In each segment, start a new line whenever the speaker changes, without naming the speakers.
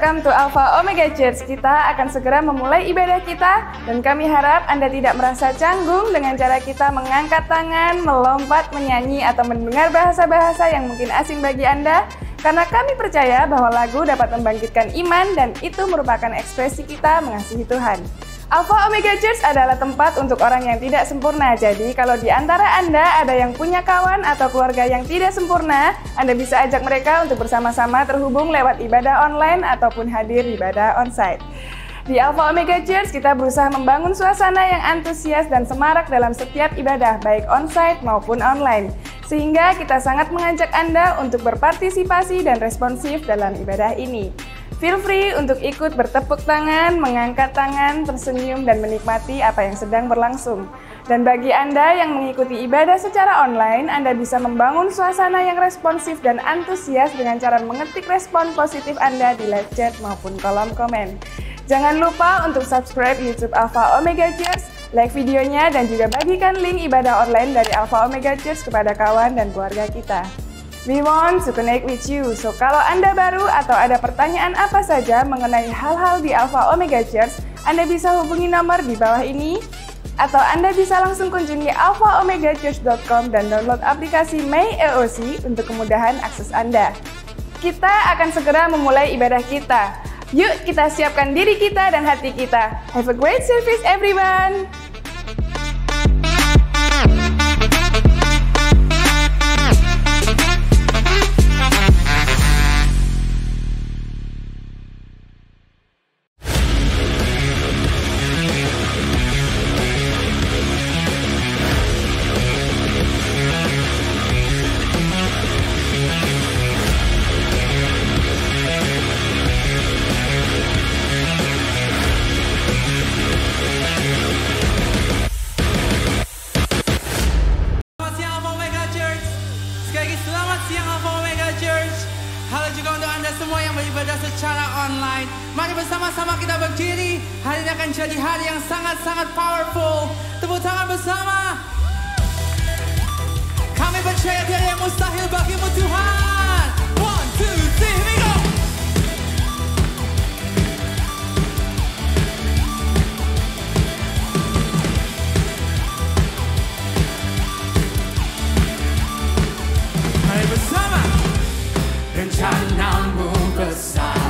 Welcome to Alpha Omega Church. Kita akan segera memulai ibadah kita dan kami harap Anda tidak merasa canggung dengan cara kita mengangkat tangan, melompat, menyanyi, atau mendengar bahasa-bahasa yang mungkin asing bagi Anda, karena kami percaya bahwa lagu dapat membangkitkan iman dan itu merupakan ekspresi kita mengasihi Tuhan. Alpha Omega Church adalah tempat untuk orang yang tidak sempurna. Jadi kalau di antara Anda ada yang punya kawan atau keluarga yang tidak sempurna, Anda bisa ajak mereka untuk bersama-sama terhubung lewat ibadah online ataupun hadir di ibadah onsite. Di Alpha Omega Church kita berusaha membangun suasana yang antusias dan semarak dalam setiap ibadah, baik onsite maupun online. Sehingga kita sangat mengajak Anda untuk berpartisipasi dan responsif dalam ibadah ini. Feel free untuk ikut bertepuk tangan, mengangkat tangan, tersenyum, dan menikmati apa yang sedang berlangsung. Dan bagi Anda yang mengikuti ibadah secara online, Anda bisa membangun suasana yang responsif dan antusias dengan cara mengetik respon positif Anda di live chat maupun kolom komen. Jangan lupa untuk subscribe YouTube Alpha Omega Church, like videonya, dan juga bagikan link ibadah online dari Alpha Omega Church kepada kawan dan keluarga kita. We want to connect with you. So, kalau Anda baru atau ada pertanyaan apa saja mengenai hal-hal di Alpha Omega Church, Anda bisa hubungi nomor di bawah ini, atau Anda bisa langsung kunjungi alphaomegachurch.com dan download aplikasi My EOC untuk kemudahan akses Anda. Kita akan segera memulai ibadah kita. Yuk kita siapkan diri kita dan hati kita. Have a great service everyone!
Jadi hari yang sangat-sangat powerful. Tepuk tangan bersama. Kami percaya tiada yang mustahil bagimu Tuhan. 1, 2, 3, here we go. Mari bersama. Rencanamu besar.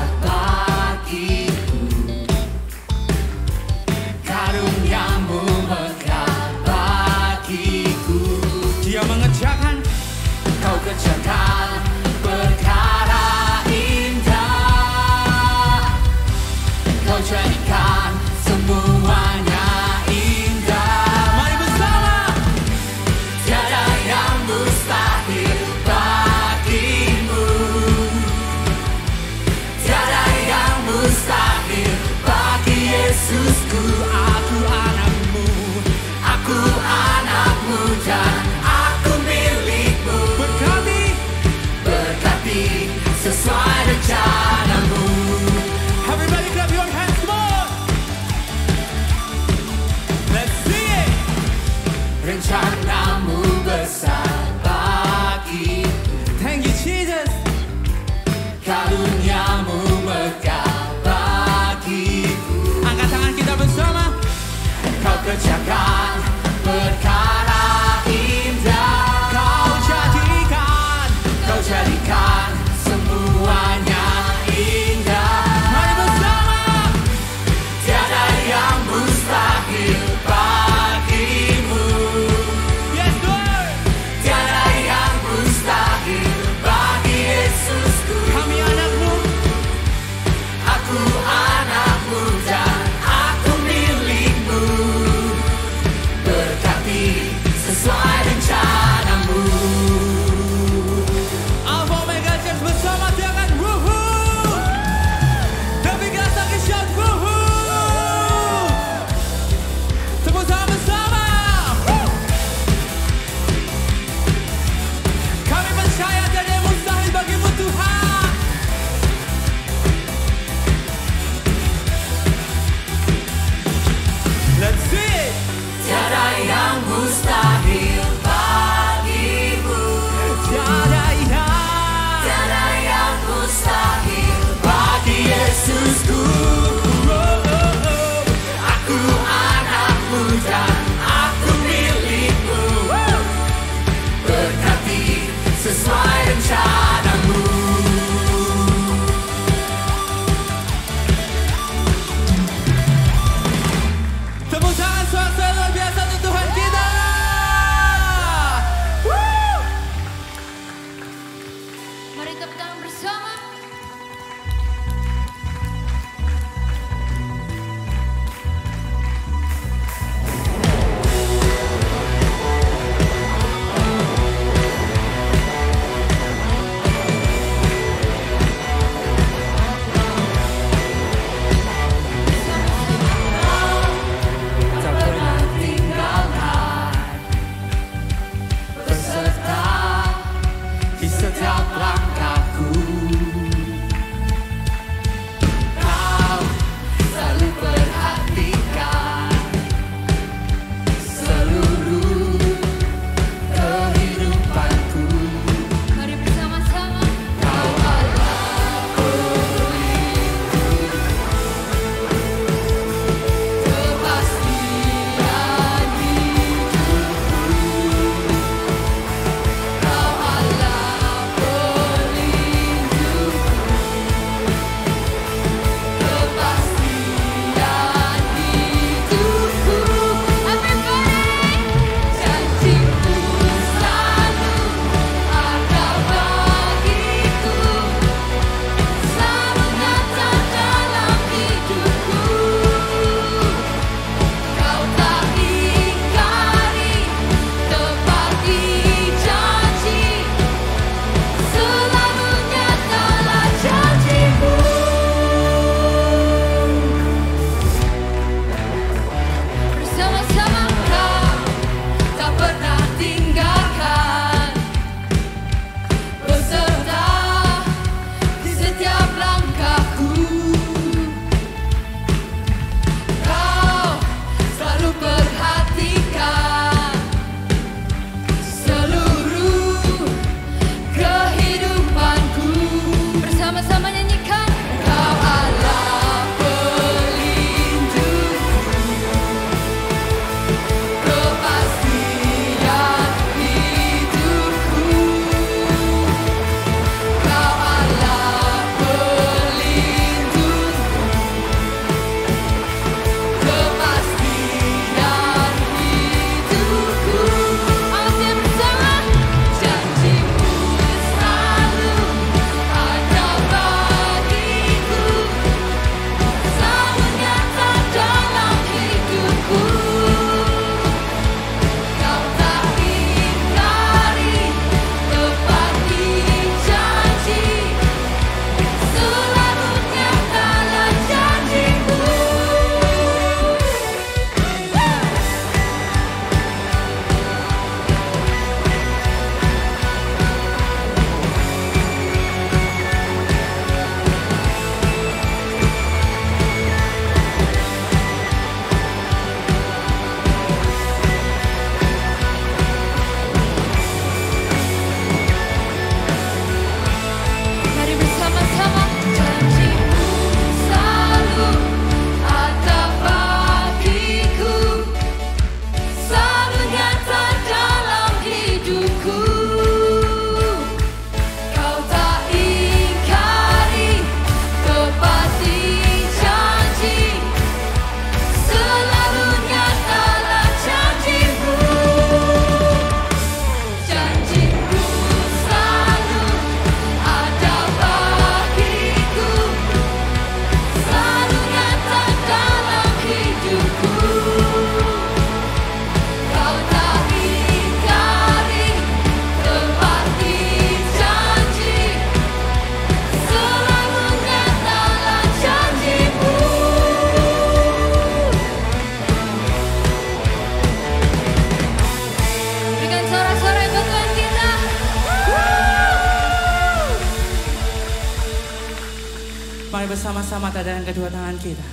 mari bersama-sama tadahkan kedua tangan kita.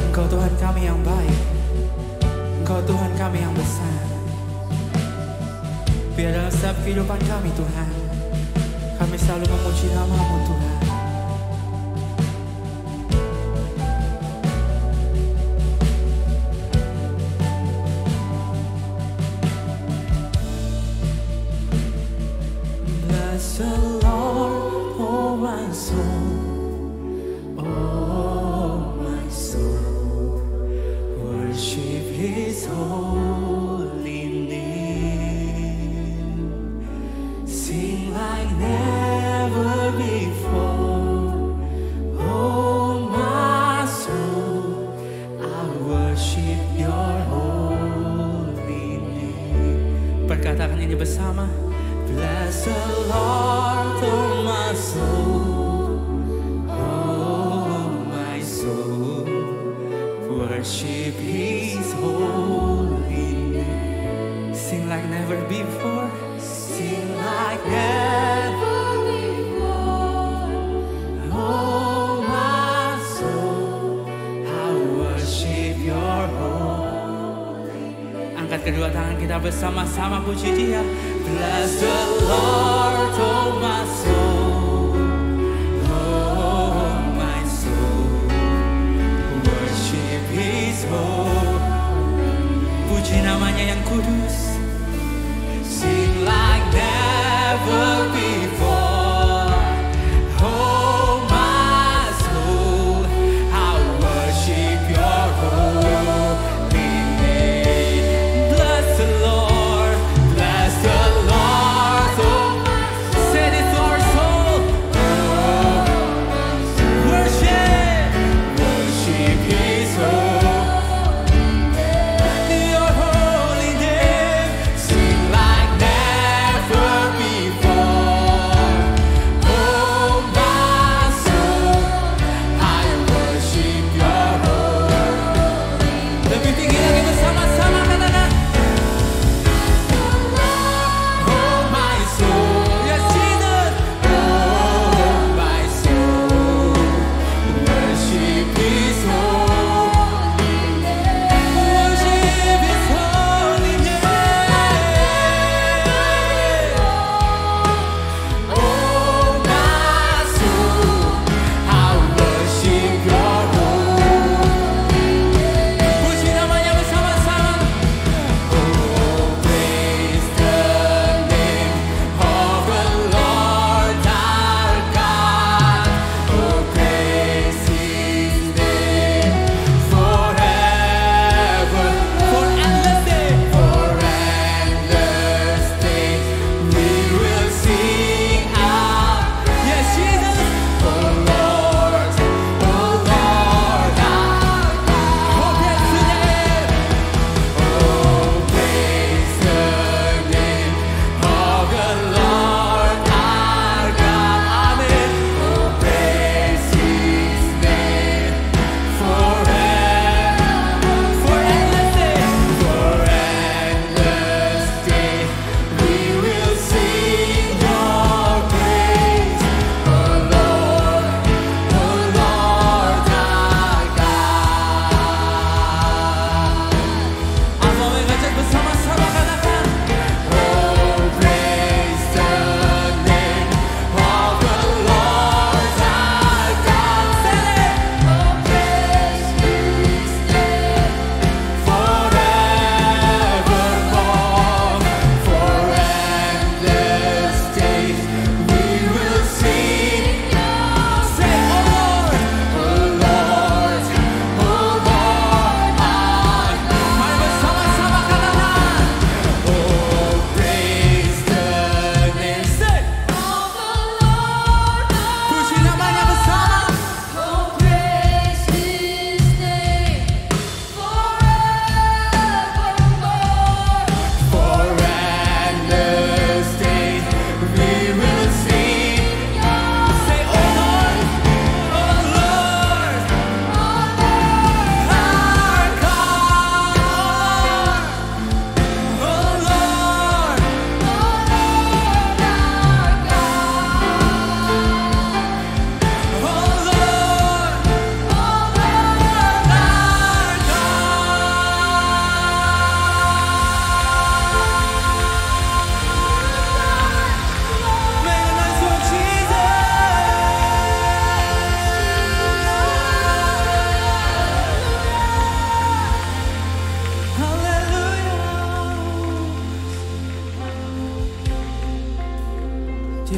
Engkau Tuhan kami yang baik, Engkau Tuhan kami yang besar. Biar dalam setiap kehidupan kami Tuhan, kami selalu memuji nama-Mu Tuhan. Bless the Lord, oh my soul, oh my soul, worship His holy name. Sing like never before, oh my soul, I worship Your holy name. Perkatakan ini bersama. Bless the Lord, oh my soul, oh my soul, worship His holy name. Sing like never before, sing like never before, oh my soul, I worship Your holy name. Angkat kedua tangan kita bersama-sama puji Dia. Bless the Lord, oh my soul, oh my soul, worship His holy. Puji namanya yang kudus. Sing like never before, oh my soul, I worship Your holy name. Bless the Lord, bless the His holy name.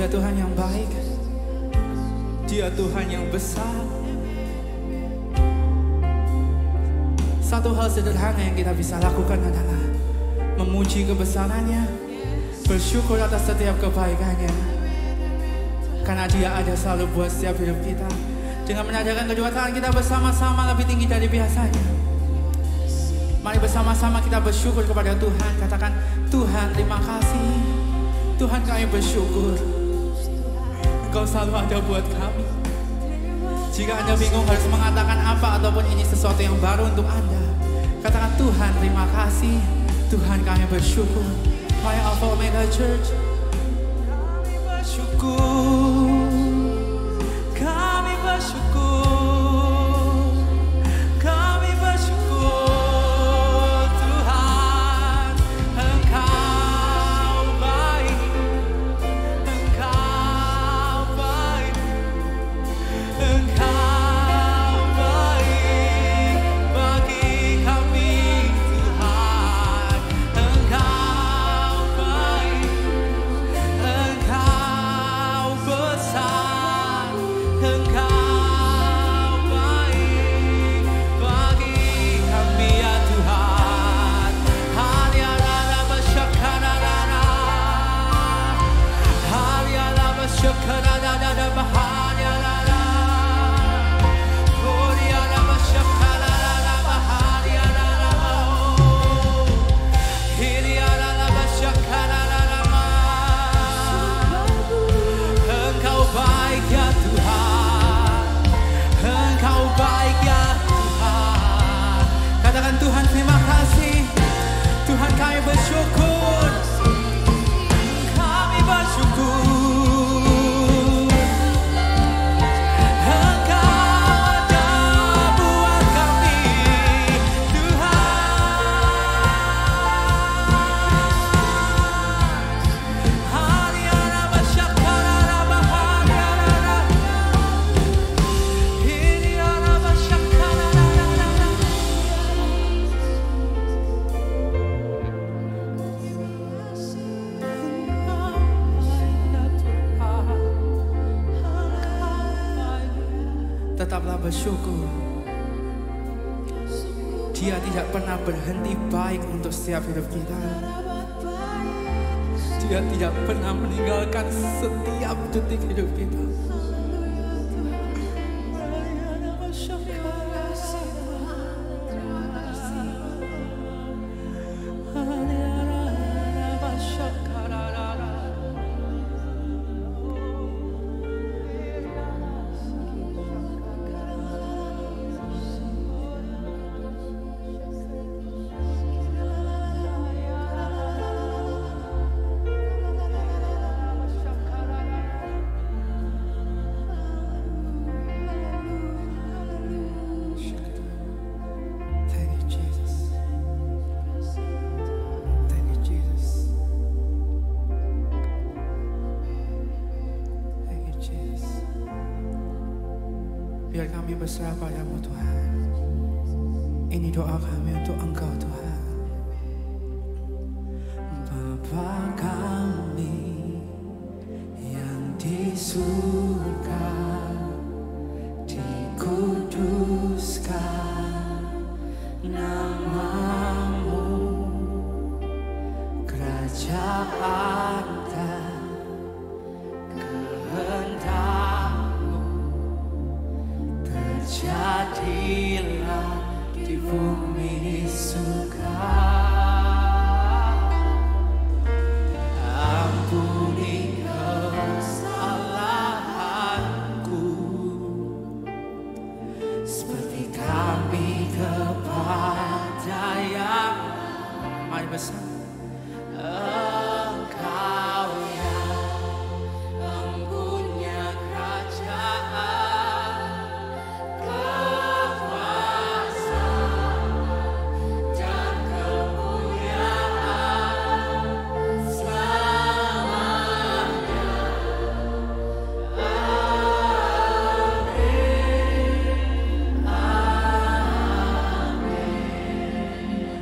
Dia Tuhan yang baik, Dia Tuhan yang besar. Satu hal sederhana yang kita bisa lakukan adalah memuji kebesarannya, bersyukur atas setiap kebaikannya, karena Dia ada selalu buat setiap hidup kita. Dengan menyadarkan kedua tangan kita bersama-sama lebih tinggi dari biasanya, mari bersama-sama kita bersyukur kepada Tuhan. Katakan, Tuhan terima kasih, Tuhan kami bersyukur, Engkau selalu ada buat kami. Jika Anda bingung harus mengatakan apa ataupun ini sesuatu yang baru untuk Anda, katakan, Tuhan terima kasih, Tuhan kami bersyukur. Mari Alpha Omega Church, kami bersyukur, kami bersyukur, kami bersyukur. Tuhan, Engkau baik, Engkau baik, Engkau baik bagi kami. Tuhan, Engkau baik, Engkau besar, Engkau baik bagi kami ya Tuhan. Hadiara bersyukurana, hadiara bersyukurana, hadiara. Engkau baik ya Tuhan, Engkau baik ya Tuhan. Katakan, Tuhan terima kasih, Tuhan kami bersyukur, kami bersyukur. Tetaplah bersyukur. Dia tidak pernah berhenti baik untuk setiap hidup kita. Dia tidak pernah meninggalkan setiap detik hidup kita. Biar kami berserah padamu Tuhan. Ini doa kami untuk Engkau Tuhan. Bapa kami yang di surga, dikuduskan nama-Mu, kerajaan dan kehendak-Mu terjadilah di bumi surga. Ampuni kesalahanku seperti kami kepada yang Mari bersama. Engkau yang mempunyai kerajaan, kekuasaan dan kemuliaan selamanya. Amin. Amin.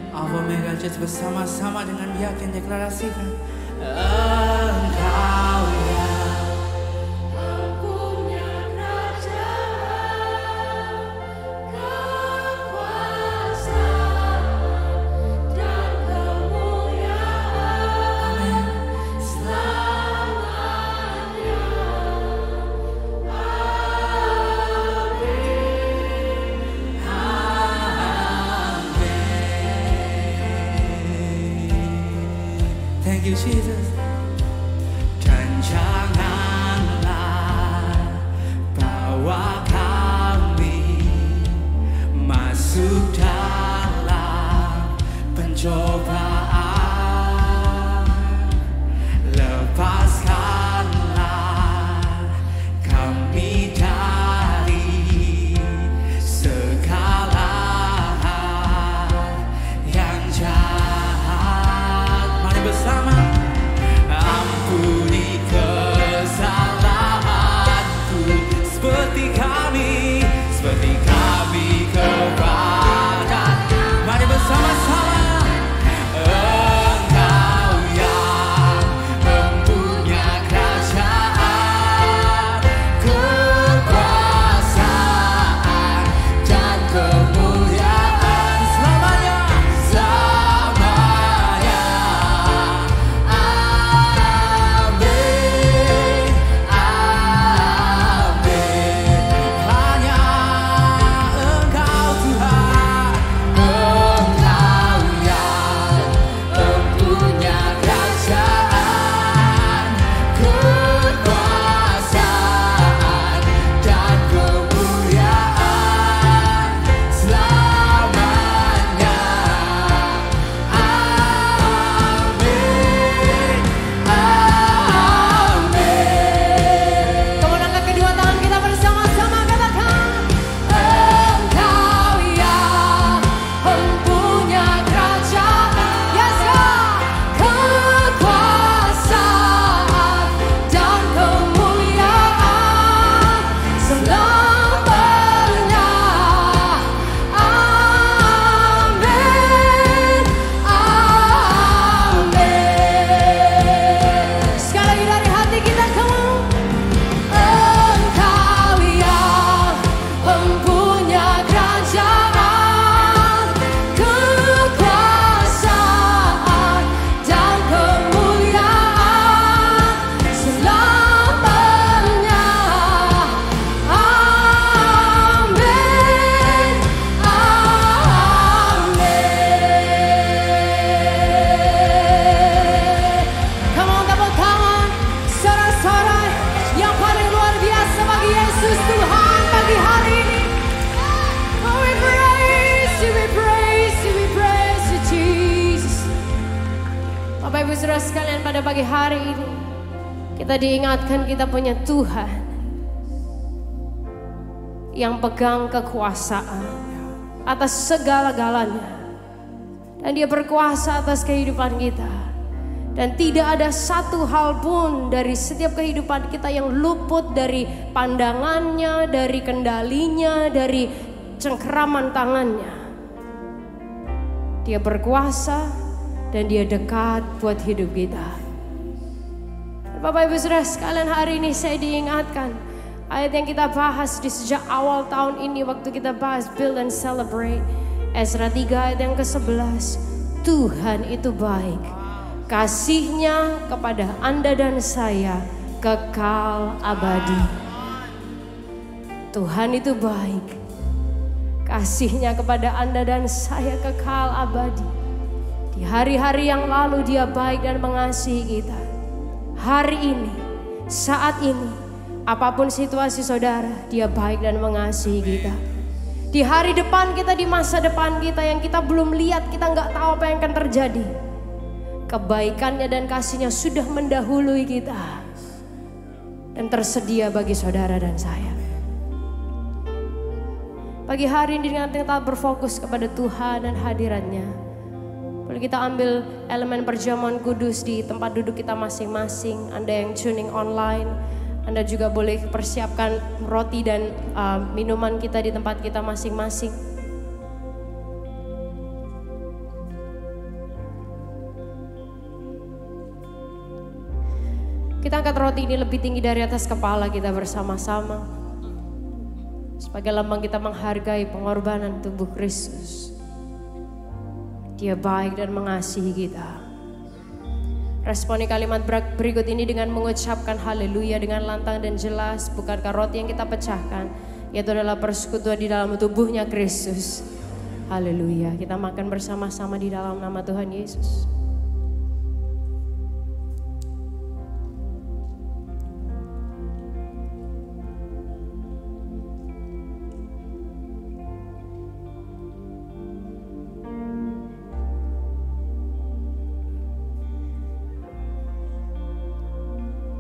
Alpha Omega Church bersama-sama dengan yakin deklarasikan, Engkau yang you Jesus. Dan janganlah bawa kami masuk dalam pencobaan. Lepaskanlah kami dari segala hal yang jahat. Mari bersama. Ampuni kesalahanku seperti kami kepada. Mari bersama-sama. Engkau yang mempunyai kerajaan, kekuasaan dan kemuliaan selamanya, selamanya. Amin, amin. Hanya Engkau Tuhan, Engkau yang mempunyai kerajaan, kekuasaan dan kemuliaan selamanya. Amin, amin.
Kemudian angkat kedua tangan kita bersama-sama katakan, Engkau yang mempunyai kerajaan, yes God, kekuasaan dan kemuliaan selamanya. Amin, amin. Sekali lagi dari hati kita, come on. Engkau yang mempunyai kerajaan, kekuasaan dan kemuliaan selamanya. Amin, amin. Come on, tepuk tangan, sorak-sorai yang paling luar biasa bagi Yesus Tuhan pagi hari ini. Oh, we praise you, we praise you, we praise you, Jesus. Bapak Ibu Saudara sekalian, pada pagi hari ini kita diingatkan kita punya Tuhan yang pegang kekuasaan atas segala-galanya, dan Dia berkuasa atas kehidupan kita. Dan tidak ada satu hal pun dari setiap kehidupan kita yang luput dari pandangannya, dari kendalinya, dari cengkeraman tangannya. Dia berkuasa dan Dia dekat buat hidup kita. Bapak Ibu Saudara sekalian, hari ini saya diingatkan ayat yang kita bahas di sejak awal tahun ini waktu kita bahas Build and Celebrate. Ezra 3 ayat yang ke-11. Tuhan itu baik, kasih-Nya kepada Anda dan saya kekal abadi. Tuhan itu baik, kasih-Nya kepada Anda dan saya kekal abadi. Di hari-hari yang lalu Dia baik dan mengasihi kita. Hari ini, saat ini, apapun situasi saudara, Dia baik dan mengasihi kita. Di hari depan kita, di masa depan kita yang kita belum lihat, kita nggak tahu apa yang akan terjadi. Kebaikannya dan kasih-Nya sudah mendahului kita dan tersedia bagi saudara dan saya. Pagi hari ini dengan kita berfokus kepada Tuhan dan hadirat-Nya, boleh kita ambil elemen perjamuan kudus di tempat duduk kita masing-masing. Anda yang tuning online, Anda juga boleh persiapkan roti dan minuman kita di tempat kita masing-masing. Kita angkat roti ini lebih tinggi dari atas kepala kita bersama-sama, sebagai lambang kita menghargai pengorbanan tubuh Kristus. Dia baik dan mengasihi kita. Responi kalimat berikut ini dengan mengucapkan haleluya dengan lantang dan jelas. Bukankah roti yang kita pecahkan yaitu adalah persekutuan di dalam tubuhnya Kristus. Haleluya. Kita makan bersama-sama di dalam nama Tuhan Yesus.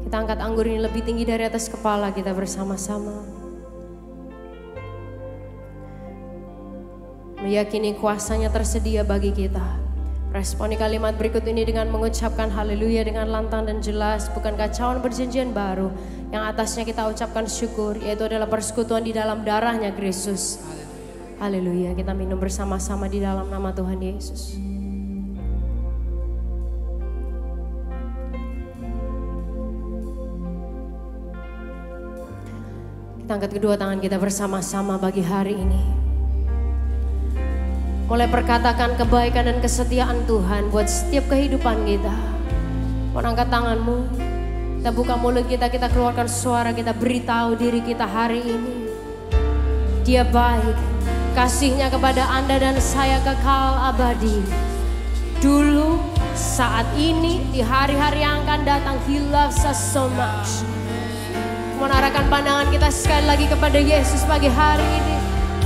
Kita angkat anggur ini lebih tinggi dari atas kepala kita bersama-sama. Meyakini kuasanya tersedia bagi kita. Responi kalimat berikut ini dengan mengucapkan haleluya dengan lantang dan jelas. Bukan kacauan perjanjian baru yang atasnya kita ucapkan syukur, yaitu adalah persekutuan di dalam darahnya Kristus. Haleluya. Kita minum bersama-sama di dalam nama Tuhan Yesus. Kita angkat kedua tangan kita bersama-sama bagi hari ini. Mulai perkatakan kebaikan dan kesetiaan Tuhan buat setiap kehidupan kita. Mau angkat tanganmu, kita buka mulut kita, kita keluarkan suara, kita beritahu diri kita hari ini. Dia baik, kasihnya kepada Anda dan saya kekal abadi. Dulu, saat ini, di hari-hari yang akan datang, He loves us so much. Menarahkan pandangan kita sekali lagi kepada Yesus pagi hari ini.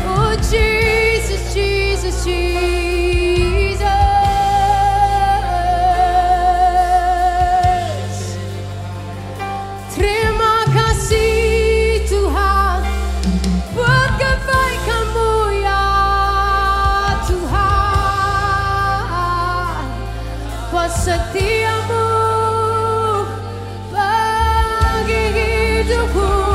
Oh Jesus, Jesus, Jesus. Terima kasih Tuhan buat kebaikan-Mu ya Tuhan, buat setia-Mu bagi hidupku.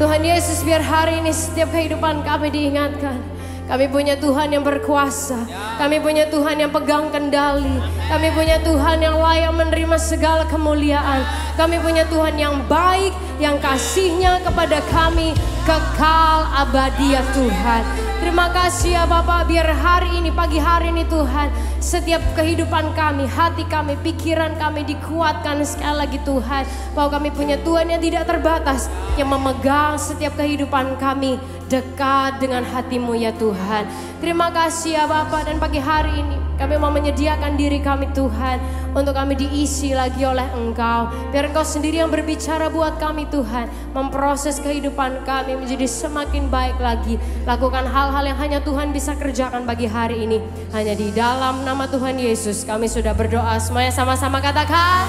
Tuhan Yesus, biar hari ini setiap kehidupan kami diingatkan, kami punya Tuhan yang berkuasa, kami punya Tuhan yang pegang kendali, kami punya Tuhan yang layak menerima segala kemuliaan, kami punya Tuhan yang baik, yang kasih-Nya kepada kami kekal abadi ya Tuhan. Terima kasih ya Bapa, biar hari ini, pagi hari ini Tuhan, setiap kehidupan kami, hati kami, pikiran kami dikuatkan sekali lagi Tuhan, bahwa kami punya Tuhan yang tidak terbatas, yang memegang setiap kehidupan kami dekat dengan hati-Mu ya Tuhan. Terima kasih ya Bapa, dan pagi hari ini kami mau menyediakan diri kami Tuhan, untuk kami diisi lagi oleh Engkau. Biar Engkau sendiri yang berbicara buat kami Tuhan, memproses kehidupan kami menjadi semakin baik lagi. Lakukan hal-hal yang hanya Tuhan bisa kerjakan pagi hari ini. Hanya di dalam nama Tuhan Yesus kami sudah berdoa. Semuanya sama-sama katakan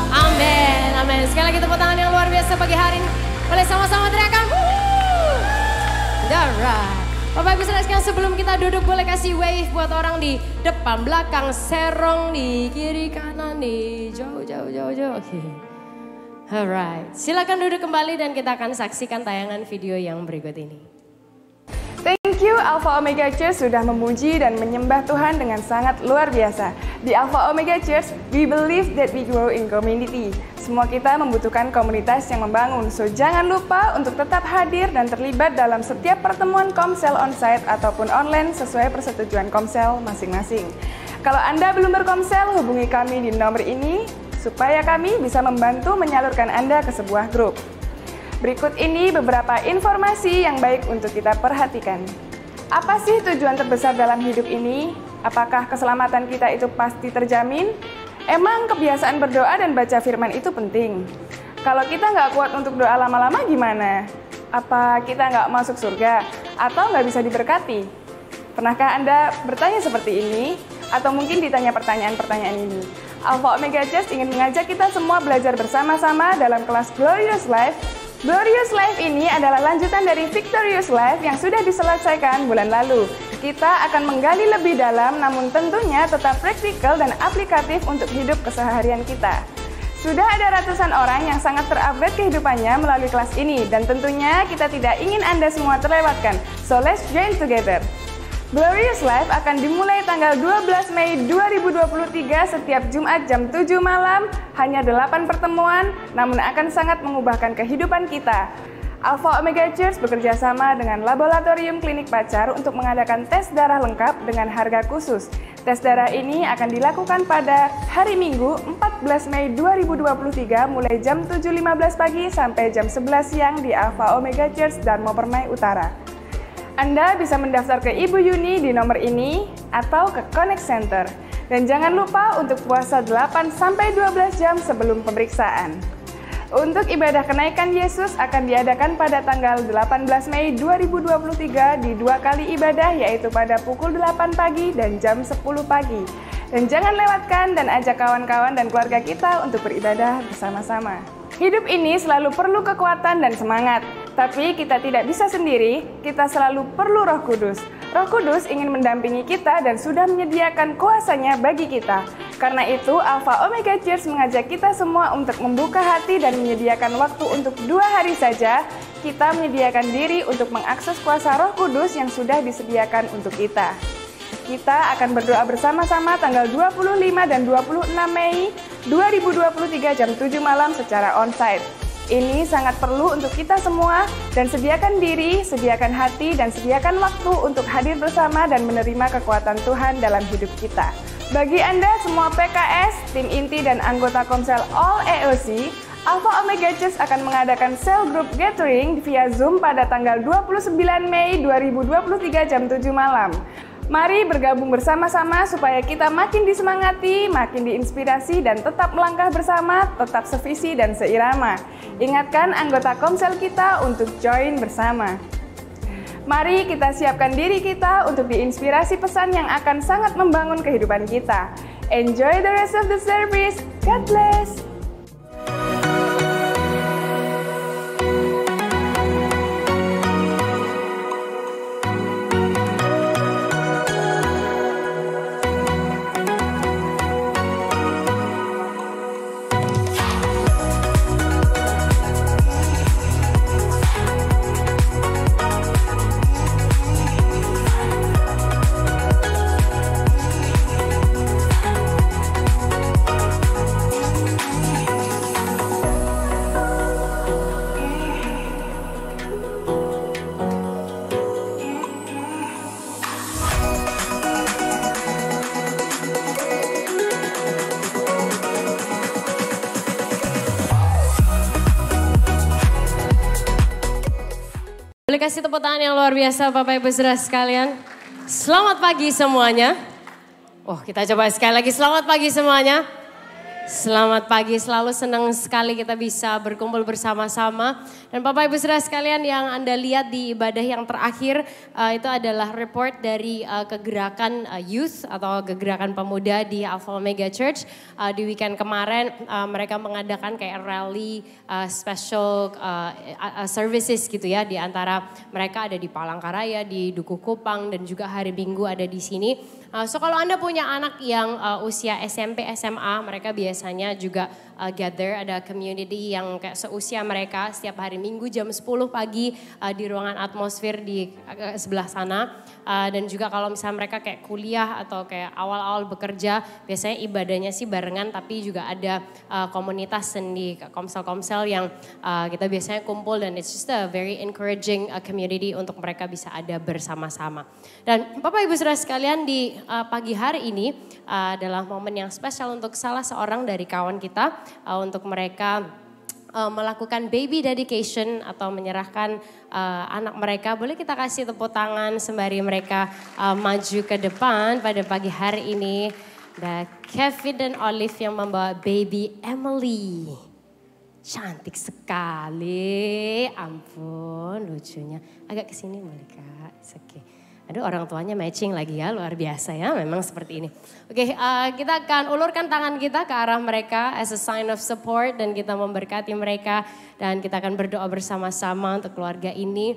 amin, amin. Sekali lagi tepuk tangan yang luar biasa pagi hari ini. Boleh sama-sama teriakan darah. Bapak Ibu Saudara sekalian, sebelum kita duduk boleh kasih wave buat orang di depan, belakang, serong, di kiri, kanan, di jauh. Oke. Alright, silakan duduk kembali dan kita akan saksikan tayangan video yang berikut ini.
Thank you Alpha Omega Church sudah memuji dan menyembah Tuhan dengan sangat luar biasa. Di Alpha Omega Church, we believe that we grow in community. Semua kita membutuhkan komunitas yang membangun, so jangan lupa untuk tetap hadir dan terlibat dalam setiap pertemuan Komsel onsite ataupun online sesuai persetujuan Komsel masing-masing. Kalau Anda belum berkomsel, hubungi kami di nomor ini supaya kami bisa membantu menyalurkan Anda ke sebuah grup. Berikut ini beberapa informasi yang baik untuk kita perhatikan. Apa sih tujuan terbesar dalam hidup ini? Apakah keselamatan kita itu pasti terjamin? Emang kebiasaan berdoa dan baca firman itu penting? Kalau kita nggak kuat untuk doa lama-lama gimana? Apa kita nggak masuk surga? Atau nggak bisa diberkati? Pernahkah Anda bertanya seperti ini? Atau mungkin ditanya pertanyaan-pertanyaan ini? Alpha Omega Church ingin mengajak kita semua belajar bersama-sama dalam kelas Glorious Life. Glorious Life ini adalah lanjutan dari Victorious Life yang sudah diselesaikan bulan lalu. Kita akan menggali lebih dalam, namun tentunya tetap praktikal dan aplikatif untuk hidup keseharian kita. Sudah ada ratusan orang yang sangat terupgrade kehidupannya melalui kelas ini, dan tentunya kita tidak ingin Anda semua terlewatkan. So let's join together. Glorious Life akan dimulai tanggal 12 Mei 2023 setiap Jumat jam 7 malam, hanya 8 pertemuan, namun akan sangat mengubahkan kehidupan kita. Alpha Omega Church bekerja sama dengan Laboratorium Klinik Pacar untuk mengadakan tes darah lengkap dengan harga khusus. Tes darah ini akan dilakukan pada hari Minggu 14 Mei 2023 mulai jam 7.15 pagi sampai jam 11 siang di Alpha Omega Church Darmo Permai Utara. Anda bisa mendaftar ke Ibu Yuni di nomor ini atau ke Connect Center. Dan jangan lupa untuk puasa 8-12 jam sebelum pemeriksaan. Untuk ibadah kenaikan Yesus akan diadakan pada tanggal 18 Mei 2023 di 2 kali ibadah, yaitu pada pukul 8 pagi dan jam 10 pagi. Dan jangan lewatkan dan ajak kawan-kawan dan keluarga kita untuk beribadah bersama-sama. Hidup ini selalu perlu kekuatan dan semangat. Tapi kita tidak bisa sendiri, kita selalu perlu Roh Kudus. Roh Kudus ingin mendampingi kita dan sudah menyediakan kuasanya bagi kita. Karena itu, Alpha Omega Church mengajak kita semua untuk membuka hati dan menyediakan waktu untuk 2 hari saja. Kita menyediakan diri untuk mengakses kuasa Roh Kudus yang sudah disediakan untuk kita. Kita akan berdoa bersama-sama tanggal 25 dan 26 Mei 2023 jam 7 malam secara onsite. Ini sangat perlu untuk kita semua, dan sediakan diri, sediakan hati, dan sediakan waktu untuk hadir bersama dan menerima kekuatan Tuhan dalam hidup kita. Bagi Anda semua PKS, tim inti, dan anggota Komsel All EOC, Alpha Omega Church akan mengadakan cell group gathering via Zoom pada tanggal 29 Mei 2023 jam 7 malam. Mari bergabung bersama-sama supaya kita makin disemangati, makin diinspirasi, dan tetap melangkah bersama, tetap sevisi dan seirama. Ingatkan anggota Komsel kita untuk join bersama. Mari kita siapkan diri kita untuk diinspirasi pesan yang akan sangat membangun kehidupan kita. Enjoy the rest of the service. God bless.
Boleh kasih tepuk tangan yang luar biasa Bapak Ibu Saudara sekalian. Selamat pagi semuanya. Oh, kita coba sekali lagi, selamat pagi semuanya. Selamat pagi, selalu senang sekali kita bisa berkumpul bersama-sama. Dan Bapak Ibu Saudara sekalian, yang Anda lihat di ibadah yang terakhir itu adalah report dari kegerakan youth atau kegerakan pemuda di Alpha Omega Church. Di weekend kemarin mereka mengadakan kayak rally special services gitu ya. Di antara mereka ada di Palangkaraya, di Dukuh Kupang, dan juga hari Minggu ada di sini. So kalau Anda punya anak yang usia SMP, SMA, mereka biasanya juga gather, ada community yang kayak seusia mereka setiap hari Minggu jam 10 pagi di ruangan atmosfer di sebelah sana. Dan juga kalau misalnya mereka kayak kuliah atau kayak awal-awal bekerja, biasanya ibadahnya sih barengan, tapi juga ada komunitas di komsel-komsel yang kita biasanya kumpul, dan it's just a very encouraging community untuk mereka bisa ada bersama-sama. Dan Bapak Ibu Saudara sekalian, di pagi hari ini adalah momen yang spesial untuk salah seorang dari kawan kita, untuk mereka melakukan baby dedication atau menyerahkan anak mereka. Boleh kita kasih tepuk tangan sembari mereka maju ke depan pada pagi hari ini. Ada Kevin dan Olive yang membawa baby Emily. Cantik sekali, ampun lucunya. Agak kesini boleh Kak, oke. Aduh, orang tuanya matching lagi ya, luar biasa ya, memang seperti ini. Oke, kita akan ulurkan tangan kita ke arah mereka as a sign of support, dan kita memberkati mereka, dan kita akan berdoa bersama-sama untuk keluarga ini.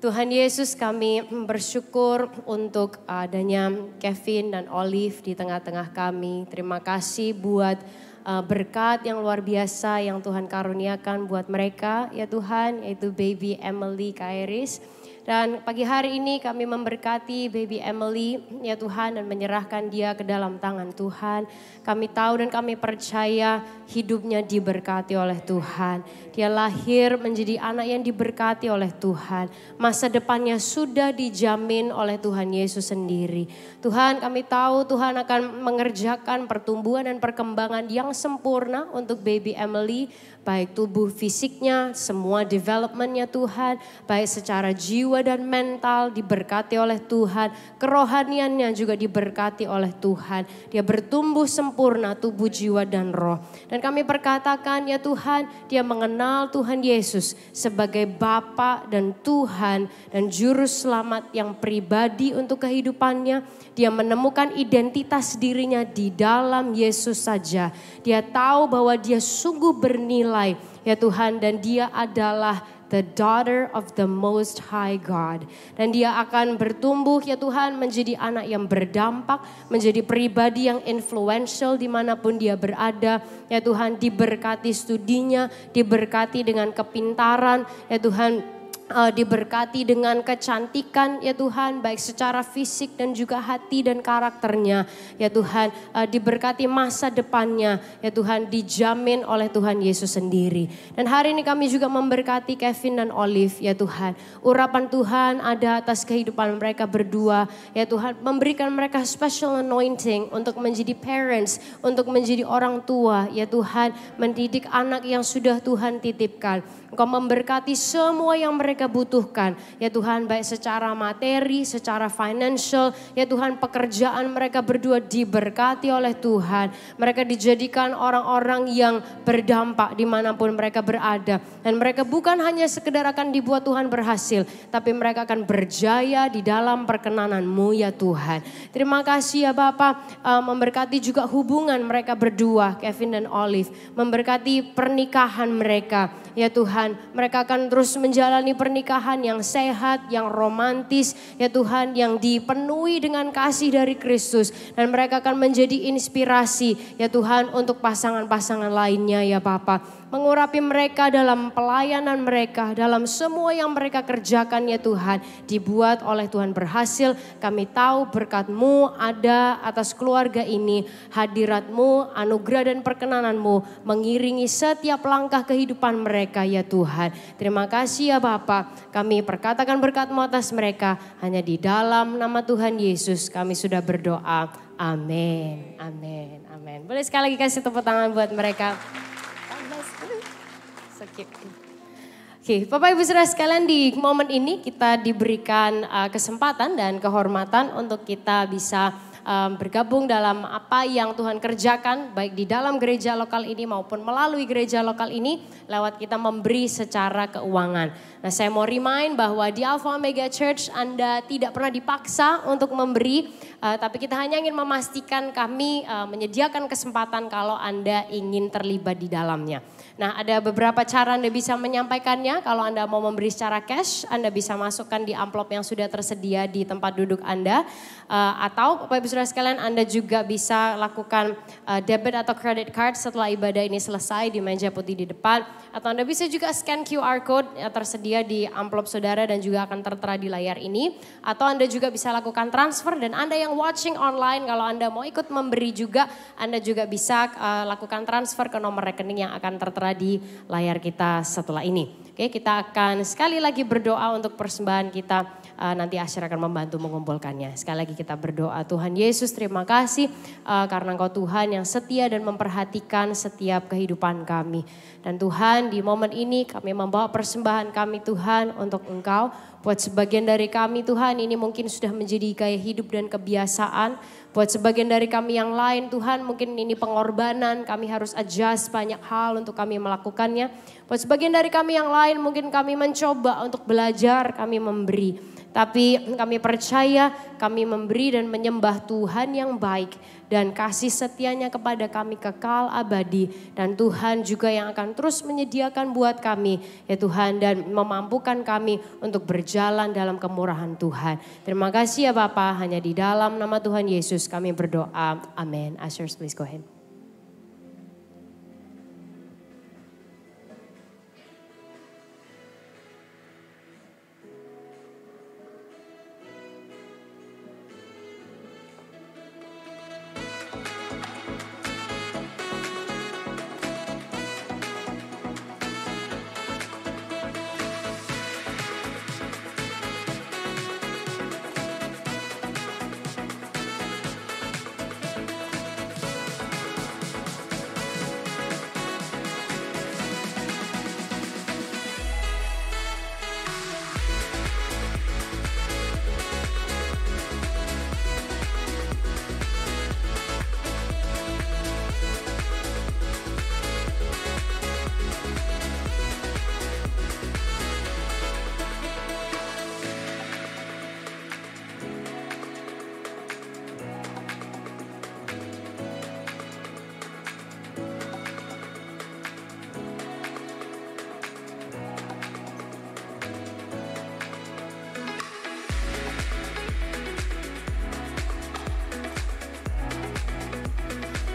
Tuhan Yesus, kami bersyukur untuk adanya Kevin dan Olive di tengah-tengah kami. Terima kasih buat berkat yang luar biasa yang Tuhan karuniakan buat mereka ya Tuhan, yaitu baby Emily Kairis. Dan pagi hari ini kami memberkati baby Emily ya Tuhan, dan menyerahkan dia ke dalam tangan Tuhan. Kami tahu dan kami percaya hidupnya diberkati oleh Tuhan. Dia lahir menjadi anak yang diberkati oleh Tuhan. Masa depannya sudah dijamin oleh Tuhan Yesus sendiri. Tuhan, kami tahu Tuhan akan mengerjakan pertumbuhan dan perkembangan yang sempurna untuk baby Emily. Baik tubuh fisiknya, semua developmentnya Tuhan. Baik secara jiwa dan mental diberkati oleh Tuhan. Kerohaniannya juga diberkati oleh Tuhan. Dia bertumbuh sempurna tubuh, jiwa dan roh. Dan kami perkatakan ya Tuhan, dia mengenal Tuhan Yesus sebagai Bapa dan Tuhan dan Juru Selamat yang pribadi untuk kehidupannya. Dia menemukan identitas dirinya di dalam Yesus saja. Dia tahu bahwa dia sungguh bernilai ya Tuhan, dan dia adalah the daughter of the Most High God. Dan dia akan bertumbuh ya Tuhan menjadi anak yang berdampak, menjadi pribadi yang influential dimanapun dia berada. Ya Tuhan, diberkati studinya, diberkati dengan kepintaran ya Tuhan. Diberkati dengan kecantikan ya Tuhan, baik secara fisik dan juga hati dan karakternya ya Tuhan. Diberkati masa depannya ya Tuhan, dijamin oleh Tuhan Yesus sendiri. Dan hari ini kami juga memberkati Kevin dan Olive ya Tuhan. Urapan Tuhan ada atas kehidupan mereka berdua ya Tuhan, memberikan mereka special anointing untuk menjadi parents, untuk menjadi orang tua ya Tuhan, mendidik anak yang sudah Tuhan titipkan. Engkau memberkati semua yang mereka butuhkan ya Tuhan, baik secara materi, secara financial ya Tuhan. Pekerjaan mereka berdua diberkati oleh Tuhan. Mereka dijadikan orang-orang yang berdampak dimanapun mereka berada. Dan mereka bukan hanya sekedar akan dibuat Tuhan berhasil, tapi mereka akan berjaya di dalam perkenanan-Mu ya Tuhan. Terima kasih ya Bapa, memberkati juga hubungan mereka berdua, Kevin dan Olive. Memberkati pernikahan mereka ya Tuhan. Mereka akan terus menjalani pernikahan yang sehat, yang romantis ya Tuhan, yang dipenuhi dengan kasih dari Kristus. Dan mereka akan menjadi inspirasi ya Tuhan untuk pasangan-pasangan lainnya ya Bapa. Mengurapi mereka dalam pelayanan mereka, dalam semua yang mereka kerjakan ya Tuhan, dibuat oleh Tuhan berhasil. Kami tahu berkat-Mu ada atas keluarga ini, hadirat-Mu, anugerah dan perkenanan-Mu mengiringi setiap langkah kehidupan mereka ya Tuhan. Terima kasih ya Bapa, kami perkatakan berkat-Mu atas mereka, hanya di dalam nama Tuhan Yesus kami sudah berdoa. Amin, amin, amin. Boleh sekali lagi kasih tepuk tangan buat mereka. Oke, Bapak Ibu Saudara sekalian, di momen ini kita diberikan kesempatan dan kehormatan untuk kita bisa bergabung dalam apa yang Tuhan kerjakan baik di dalam gereja lokal ini maupun melalui gereja lokal ini lewat kita memberi secara keuangan. Nah, saya mau remind bahwa di Alpha Omega Church Anda tidak pernah dipaksa untuk memberi, tapi kita hanya ingin memastikan kami menyediakan kesempatan kalau Anda ingin terlibat di dalamnya. Nah, ada beberapa cara Anda bisa menyampaikannya. Kalau Anda mau memberi secara cash, Anda bisa masukkan di amplop yang sudah tersedia di tempat duduk Anda. Atau Bapak Ibu Saudara sekalian, Anda juga bisa lakukan debit atau credit card setelah ibadah ini selesai di meja putih di depan. Atau Anda bisa juga scan QR code yang tersedia di amplop saudara dan juga akan tertera di layar ini. Atau Anda juga bisa lakukan transfer, dan Anda yang watching online, kalau Anda mau ikut memberi juga, Anda juga bisa lakukan transfer ke nomor rekening yang akan tertera di layar kita setelah ini. Oke, kita akan sekali lagi berdoa untuk persembahan kita. Nanti Asher akan membantu mengumpulkannya. Sekali lagi kita berdoa, Tuhan Yesus terima kasih karena Engkau Tuhan yang setia dan memperhatikan setiap kehidupan kami. Dan Tuhan, di momen ini kami membawa persembahan kami Tuhan untuk Engkau. Buat sebagian dari kami Tuhan, ini mungkin sudah menjadi gaya hidup dan kebiasaan. Buat sebagian dari kami yang lain Tuhan, mungkin ini pengorbanan, kami harus adjust banyak hal untuk kami melakukannya. Buat sebagian dari kami yang lain, mungkin kami mencoba untuk belajar, kami memberi. Tapi kami percaya kami memberi dan menyembah Tuhan yang baik. Dan kasih setianya kepada kami kekal abadi. Dan Tuhan juga yang akan terus menyediakan buat kami ya Tuhan. Dan memampukan kami untuk berjalan dalam kemurahan Tuhan. Terima kasih ya Bapa, hanya di dalam nama Tuhan Yesus kami berdoa. Amin. Ushers, please go ahead.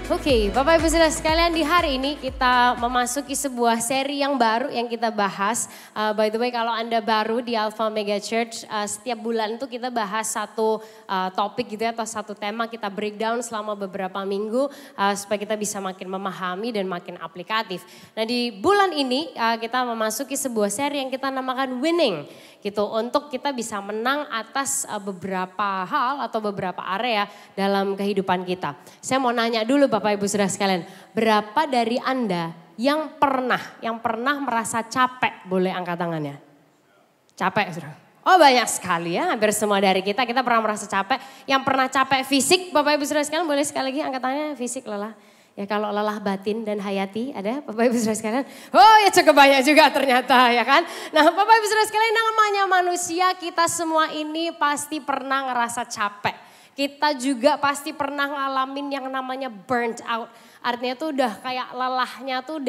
Oke, Bapak Ibu Saudara sekalian, di hari ini kita memasuki sebuah seri yang baru yang kita bahas. By the way, kalau Anda baru di Alpha Omega Church, setiap bulan itu kita bahas satu topik gitu ya, atau satu tema kita breakdown selama beberapa minggu supaya kita bisa makin memahami dan makin aplikatif. Nah, di bulan ini kita memasuki sebuah seri yang kita namakan Winning gitu, untuk kita bisa menang atas beberapa hal atau beberapa area dalam kehidupan kita. Saya mau nanya dulu Bapak Ibu Saudara sekalian, berapa dari Anda yang pernah merasa capek? Boleh angkat tangannya. Capek, Saudara? Oh, banyak sekali ya, hampir semua dari kita pernah merasa capek. Yang pernah capek fisik, Bapak Ibu Saudara sekalian, boleh sekali lagi angkat tangannya, fisik lelah. Ya, kalau lelah batin dan hayati ada Bapak Ibu Saudara sekalian. Oh ya, cukup banyak juga ternyata ya kan. Nah, Bapak Ibu Saudara sekalian, namanya manusia, kita semua ini pasti pernah ngerasa capek. Kita juga pasti pernah ngalamin yang namanya burnt out. Artinya tuh udah kayak lelahnya tuh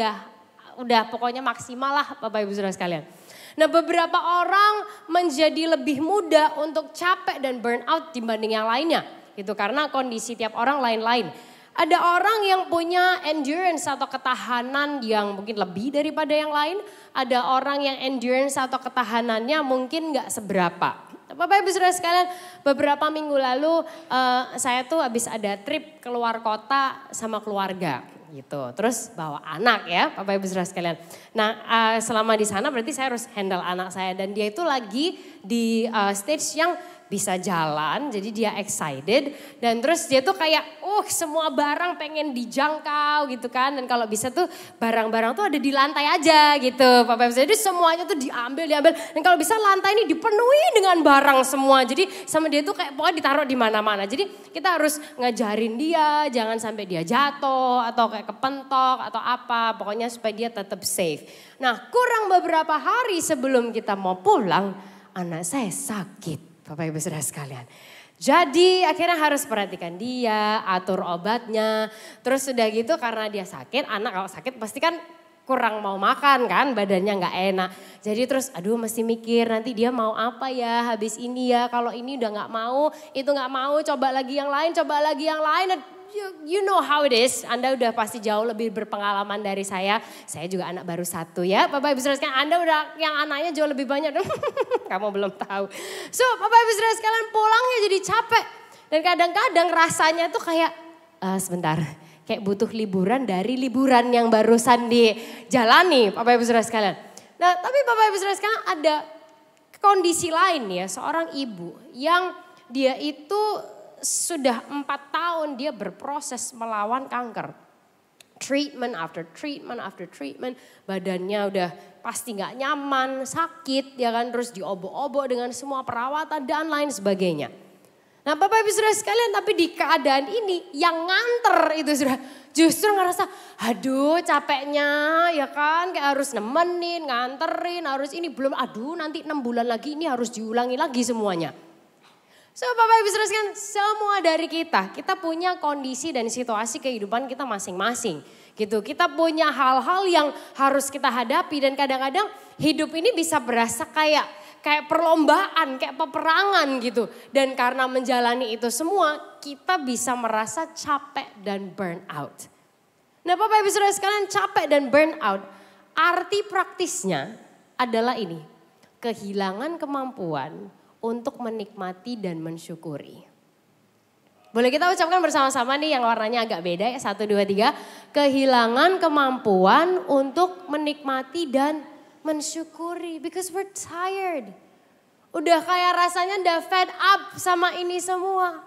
udah pokoknya maksimal lah Bapak Ibu Saudara sekalian. Nah, beberapa orang menjadi lebih mudah untuk capek dan burn out dibanding yang lainnya. Gitu, karena kondisi tiap orang lain-lain. Ada orang yang punya endurance atau ketahanan yang mungkin lebih daripada yang lain. Ada orang yang endurance atau ketahanannya mungkin gak seberapa. Bapak Ibu Saudara sekalian, beberapa minggu lalu saya tuh habis ada trip keluar kota sama keluarga gitu. Terus bawa anak ya Bapak Ibu Saudara sekalian. Nah, selama di sana berarti saya harus handle anak saya. Dan dia itu lagi di stage yang bisa jalan, jadi dia excited. Dan terus dia tuh kayak, semua barang pengen dijangkau gitu kan. Dan kalau bisa tuh barang-barang tuh ada di lantai aja gitu. Bapak Ibu, jadi semuanya tuh diambil. Dan kalau bisa lantai ini dipenuhi dengan barang semua. Jadi sama dia tuh kayak pokoknya ditaruh di mana-mana. Jadi kita harus ngajarin dia, jangan sampai dia jatuh atau kayak kepentok atau apa. Pokoknya supaya dia tetap safe. Nah, kurang beberapa hari sebelum kita mau pulang, anak saya sakit. Bapak Ibu Saudara sekalian. Jadi akhirnya harus perhatikan dia, atur obatnya. Terus udah gitu karena dia sakit, anak kalau sakit pasti kan kurang mau makan kan, badannya nggak enak. Jadi terus mesti mikir nanti dia mau apa ya habis ini ya. Kalau ini udah nggak mau, itu nggak mau, coba lagi yang lain. Dan you know how it is, Anda udah pasti jauh lebih berpengalaman dari saya. Saya juga anak baru 1 ya. Bapak Ibu Saudara sekalian, Anda udah yang anaknya jauh lebih banyak. Kamu belum tahu. So Bapak Ibu Saudara sekalian pulangnya jadi capek. Dan kadang-kadang rasanya tuh kayak, sebentar, kayak butuh liburan dari liburan yang barusan dijalani Bapak Ibu Saudara sekalian. Nah tapi Bapak Ibu Saudara sekalian ada kondisi lain ya, seorang ibu yang dia itu sudah 4 tahun dia berproses melawan kanker. Treatment after treatment, badannya udah pasti gak nyaman, sakit ya kan. Terus diobok-obok dengan semua perawatan dan lain sebagainya. Nah Bapak Ibu Saudara sekalian, tapi di keadaan ini yang nganter itu sudah justru ngerasa capeknya ya kan. Kayak harus nemenin, nganterin, harus ini belum, nanti 6 bulan lagi ini harus diulangi lagi semuanya. So Bapak Ibu Saudara sekalian, semua dari kita punya kondisi dan situasi kehidupan kita masing-masing gitu. Kita punya hal-hal yang harus kita hadapi dan kadang-kadang hidup ini bisa berasa kayak perlombaan, kayak peperangan gitu. Dan karena menjalani itu semua, kita bisa merasa capek dan burn out. Nah Bapak Ibu Saudara sekalian, capek dan burn out, arti praktisnya adalah ini, kehilangan kemampuan untuk menikmati dan mensyukuri. Boleh kita ucapkan bersama-sama nih yang warnanya agak beda ya. 1, 2, 3. Kehilangan kemampuan untuk menikmati dan mensyukuri. Because we're tired. Udah kayak rasanya udah fed up sama ini semua.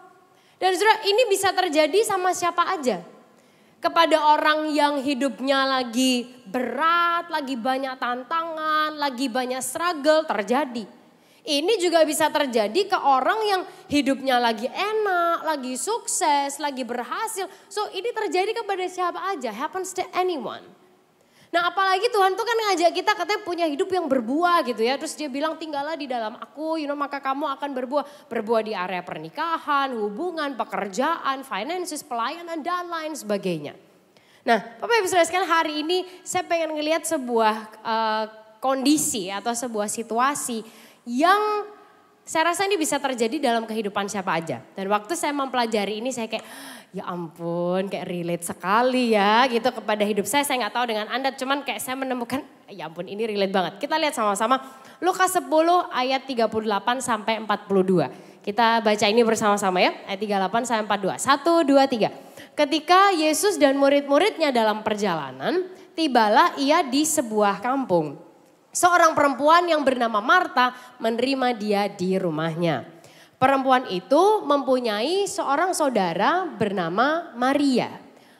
Dan saudara, ini bisa terjadi sama siapa aja. Kepada orang yang hidupnya lagi berat, lagi banyak tantangan, lagi banyak struggle, terjadi. Ini juga bisa terjadi ke orang yang hidupnya lagi enak, lagi sukses, lagi berhasil. So ini terjadi kepada siapa aja, happens to anyone. Nah apalagi Tuhan tuh kan ngajak kita katanya punya hidup yang berbuah gitu ya. Terus dia bilang tinggallah di dalam aku, maka kamu akan berbuah. Berbuah di area pernikahan, hubungan, pekerjaan, finances, pelayanan dan lain sebagainya. Nah Bapak Ibu Saudara sekalian, hari ini saya pengen ngelihat sebuah kondisi atau sebuah situasi yang saya rasa ini bisa terjadi dalam kehidupan siapa aja. Dan waktu saya mempelajari ini saya kayak ya ampun kayak relate sekali ya gitu kepada hidup saya. Saya gak tahu dengan Anda, cuman kayak saya menemukan ya ampun ini relate banget. Kita lihat sama-sama Lukas 10 ayat 38 sampai 42. Kita baca ini bersama-sama ya, ayat 38 sampai 42. 1, 2, 3. Ketika Yesus dan murid-muridnya dalam perjalanan, tibalah ia di sebuah kampung. Seorang perempuan yang bernama Marta menerima dia di rumahnya. Perempuan itu mempunyai seorang saudara bernama Maria.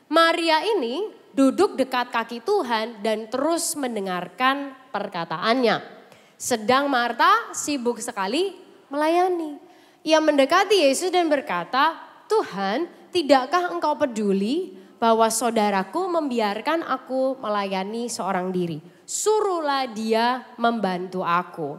Maria ini duduk dekat kaki Tuhan dan terus mendengarkan perkataannya. Sedang Marta sibuk sekali melayani. Ia mendekati Yesus dan berkata, Tuhan, tidakkah engkau peduli bahwa saudaraku membiarkan aku melayani seorang diri? Suruhlah dia membantu aku.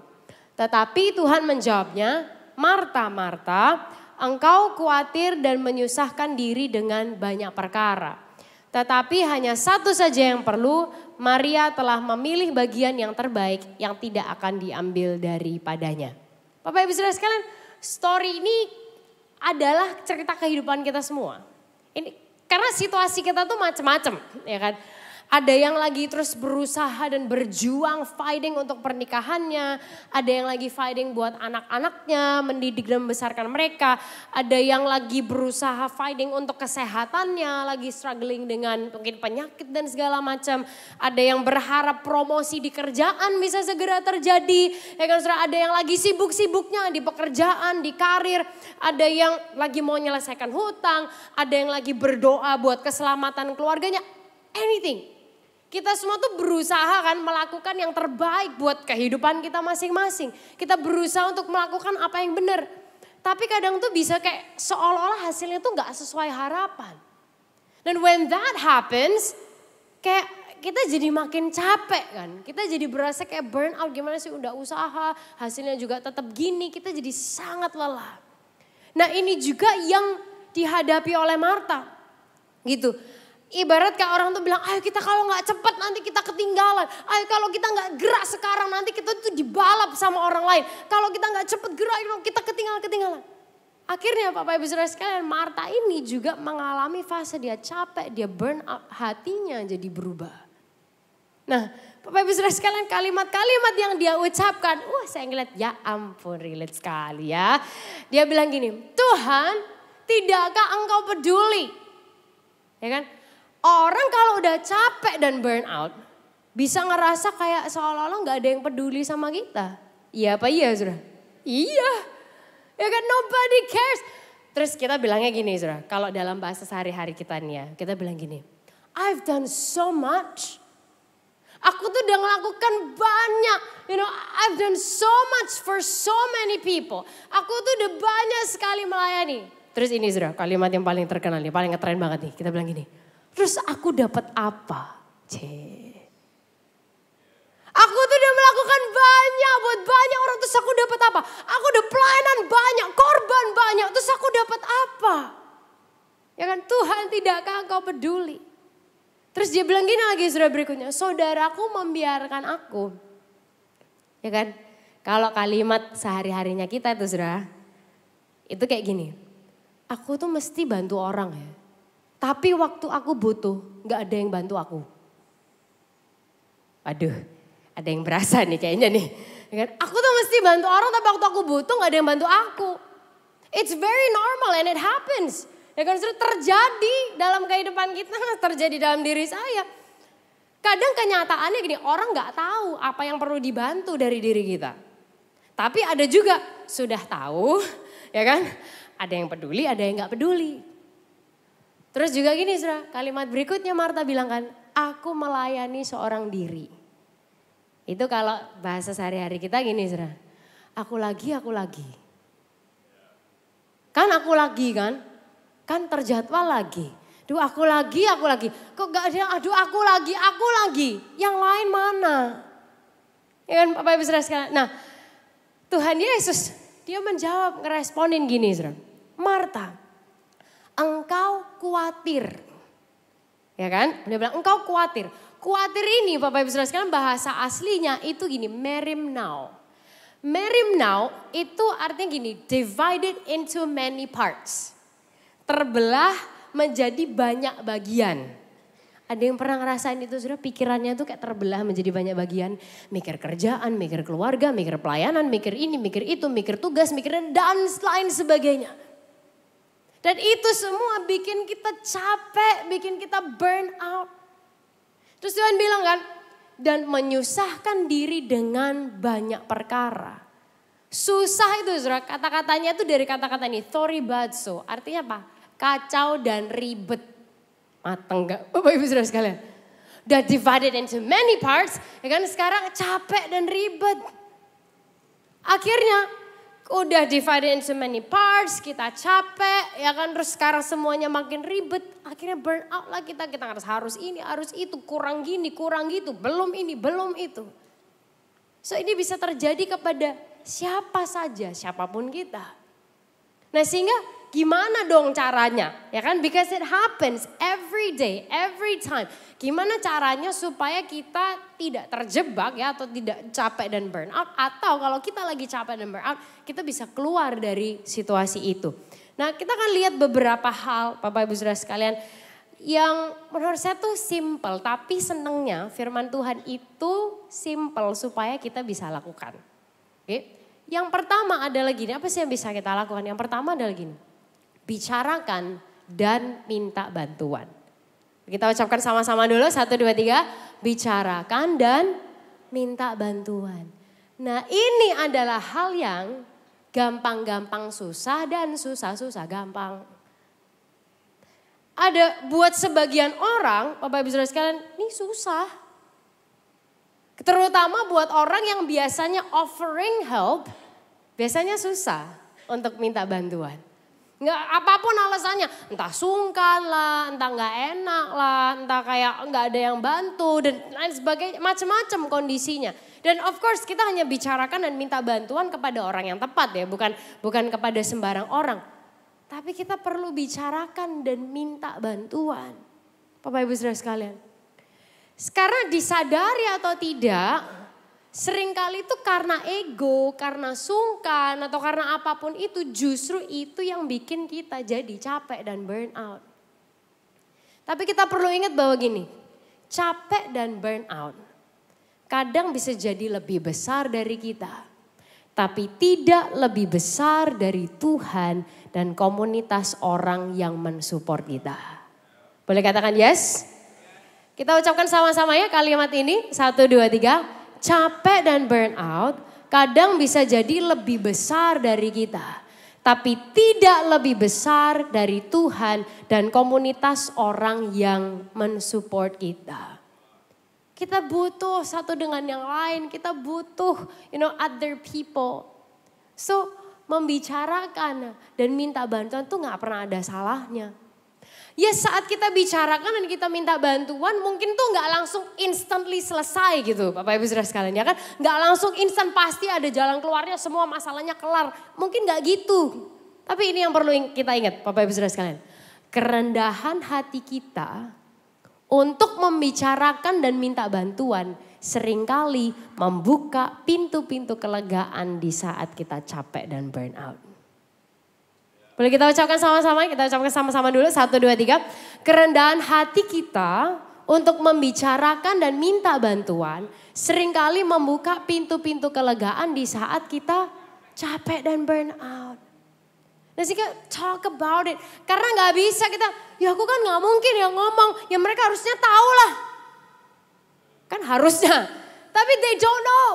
Tetapi Tuhan menjawabnya, Marta, Marta, engkau khawatir dan menyusahkan diri dengan banyak perkara. Tetapi hanya satu saja yang perlu, Maria telah memilih bagian yang terbaik yang tidak akan diambil daripadanya. Bapak Ibu Saudara sekalian, story ini adalah cerita kehidupan kita semua. Ini karena situasi kita tuh macam-macam, ya kan? Ada yang lagi terus berusaha dan berjuang fighting untuk pernikahannya. Ada yang lagi fighting buat anak-anaknya, mendidik dan membesarkan mereka. Ada yang lagi berusaha fighting untuk kesehatannya, lagi struggling dengan mungkin penyakit dan segala macam. Ada yang berharap promosi di kerjaan bisa segera terjadi. Ya kan saudara, ada yang lagi sibuk-sibuknya di pekerjaan, di karir. Ada yang lagi mau menyelesaikan hutang. Ada yang lagi berdoa buat keselamatan keluarganya. Anything. Kita semua tuh berusaha kan melakukan yang terbaik buat kehidupan kita masing-masing. Kita berusaha untuk melakukan apa yang benar. Tapi kadang tuh bisa kayak seolah-olah hasilnya tuh gak sesuai harapan. Dan when that happens, kayak kita jadi makin capek kan. Kita jadi berasa kayak burn out, gimana sih udah usaha, hasilnya juga tetap gini. Kita jadi sangat lelah. Nah ini juga yang dihadapi oleh Marta gitu. Ibarat kayak orang tuh bilang, ayo kita kalau gak cepet nanti kita ketinggalan. Ayo kalau kita gak gerak sekarang nanti kita tuh dibalap sama orang lain. Kalau kita gak cepet gerak kita ketinggalan. Akhirnya Bapak Ibu Saudara sekalian, Marta ini juga mengalami fase dia capek, dia burn out, hatinya jadi berubah. Nah Bapak Ibu Saudara sekalian, kalimat-kalimat yang dia ucapkan, saya ngeliat ya ampun relate sekali ya. Dia bilang gini, Tuhan tidakkah engkau peduli? Ya kan? Orang kalau udah capek dan burn out, bisa ngerasa kayak seolah-olah gak ada yang peduli sama kita. Iya apa iya saudara? Iya. Ya kan nobody cares. Terus kita bilangnya gini saudara, kalau dalam bahasa sehari-hari kita nih ya, kita bilang gini, I've done so much. Aku tuh udah ngelakukan banyak, I've done so much for so many people. Aku tuh udah banyak sekali melayani. Terus ini saudara, kalimat yang paling terkenal nih, paling ngetren banget nih, kita bilang gini. Terus aku dapat apa? Aku tuh udah melakukan banyak buat banyak orang, terus aku dapat apa? Aku udah pelayanan banyak, korban banyak, terus aku dapat apa? Ya kan, Tuhan tidakkah engkau peduli? Terus dia bilang gini lagi saudara berikutnya, saudaraku membiarkan aku. Ya kan, kalau kalimat sehari-harinya kita itu saudara, itu kayak gini, aku tuh mesti bantu orang ya. Tapi waktu aku butuh, gak ada yang bantu aku. Aduh, ada yang berasa nih kayaknya nih. Aku tuh mesti bantu orang, tapi waktu aku butuh gak ada yang bantu aku. It's very normal and it happens. Ya kan, terjadi dalam kehidupan kita, terjadi dalam diri saya. Kadang kenyataannya gini, orang gak tahu apa yang perlu dibantu dari diri kita. Tapi ada juga, sudah tahu, ya kan. Ada yang peduli, ada yang gak peduli. Terus juga gini saudara, kalimat berikutnya Marta bilang kan, aku melayani seorang diri. Itu kalau bahasa sehari-hari kita gini saudara, aku lagi. Kan aku lagi kan terjadwal lagi. Duh aku lagi. Kok gak ada, aduh aku lagi. Yang lain mana? Ya kan Bapak Ibu Saudara sekalian. Nah Tuhan Yesus dia menjawab, ngeresponin gini saudara. Marta, engkau khawatir. Ya kan? Dia bilang engkau khawatir. Khawatir ini Bapak Ibu Saudara sekalian bahasa aslinya itu gini, merimnao. Merimnao itu artinya gini, divided into many parts. Terbelah menjadi banyak bagian. Ada yang pernah ngerasain itu saudara, pikirannya tuh kayak terbelah menjadi banyak bagian. Mikir kerjaan, mikir keluarga, mikir pelayanan, mikir ini, mikir itu, mikir tugas, mikir dan lain sebagainya. Dan itu semua bikin kita capek, bikin kita burn out. Terus Tuhan bilang kan, dan menyusahkan diri dengan banyak perkara. Susah itu saudara, kata-katanya itu dari kata-kata ini, thoribazo. Artinya apa? Kacau dan ribet. Mateng gak Bapak Ibu Saudara sekalian? Udah divided into many parts, ya kan sekarang capek dan ribet. Akhirnya udah divided into many parts, kita capek, ya kan terus sekarang semuanya makin ribet. Akhirnya burn out lah kita harus ini, harus itu, kurang gini, kurang gitu, belum ini, belum itu. So ini bisa terjadi kepada siapa saja, siapapun kita. Nah sehingga gimana dong caranya? Ya kan, because it happens every day, every time. Gimana caranya supaya kita tidak terjebak ya atau tidak capek dan burn out. Atau kalau kita lagi capek dan burn out, kita bisa keluar dari situasi itu. Nah kita akan lihat beberapa hal Bapak Ibu Saudara sekalian yang menurut saya tuh simple, tapi senengnya firman Tuhan itu simple supaya kita bisa lakukan. Oke? Yang pertama adalah gini, apa sih yang bisa kita lakukan? Yang pertama adalah gini, bicarakan dan minta bantuan. Kita ucapkan sama-sama dulu, 1, 2, 3. Bicarakan dan minta bantuan. Nah ini adalah hal yang gampang-gampang susah dan susah-susah gampang. Ada buat sebagian orang, Bapak Ibu Saudara sekalian, ini susah. Terutama buat orang yang biasanya offering help, biasanya susah untuk minta bantuan. Nggak, apapun alasannya, entah sungkan lah, entah nggak enak lah, entah kayak nggak ada yang bantu dan lain sebagainya, macam-macam kondisinya. Dan of course kita hanya bicarakan dan minta bantuan kepada orang yang tepat ya, bukan kepada sembarang orang. Tapi kita perlu bicarakan dan minta bantuan, Bapak Ibu Saudara sekalian. Karena disadari atau tidak, seringkali itu karena ego, karena sungkan atau karena apapun itu, justru itu yang bikin kita jadi capek dan burn out. Tapi kita perlu ingat bahwa gini, capek dan burn out kadang bisa jadi lebih besar dari kita, tapi tidak lebih besar dari Tuhan dan komunitas orang yang mensupport kita. Boleh katakan yes? Kita ucapkan sama-sama ya kalimat ini, 1, 2, 3. Capek dan burnout kadang bisa jadi lebih besar dari kita. Tapi tidak lebih besar dari Tuhan dan komunitas orang yang mensupport kita. Kita butuh satu dengan yang lain, kita butuh other people. So membicarakan dan minta bantuan tuh gak pernah ada salahnya. Ya saat kita bicarakan dan kita minta bantuan mungkin tuh gak langsung instantly selesai gitu Bapak Ibu Saudara sekalian ya kan. Gak langsung instan pasti ada jalan keluarnya semua masalahnya kelar. Mungkin gak gitu. Tapi ini yang perlu kita ingat Bapak Ibu Saudara sekalian. Kerendahan hati kita untuk membicarakan dan minta bantuan seringkali membuka pintu-pintu kelegaan di saat kita capek dan burn out. Boleh kita ucapkan sama-sama, kita ucapkan sama-sama dulu, 1, 2, 3. Kerendahan hati kita untuk membicarakan dan minta bantuan seringkali membuka pintu-pintu kelegaan di saat kita capek dan burn out. Nah sih talk about it, karena gak bisa kita, ya aku kan gak mungkin ya ngomong, ya mereka harusnya tahu lah. Kan harusnya, tapi they don't know.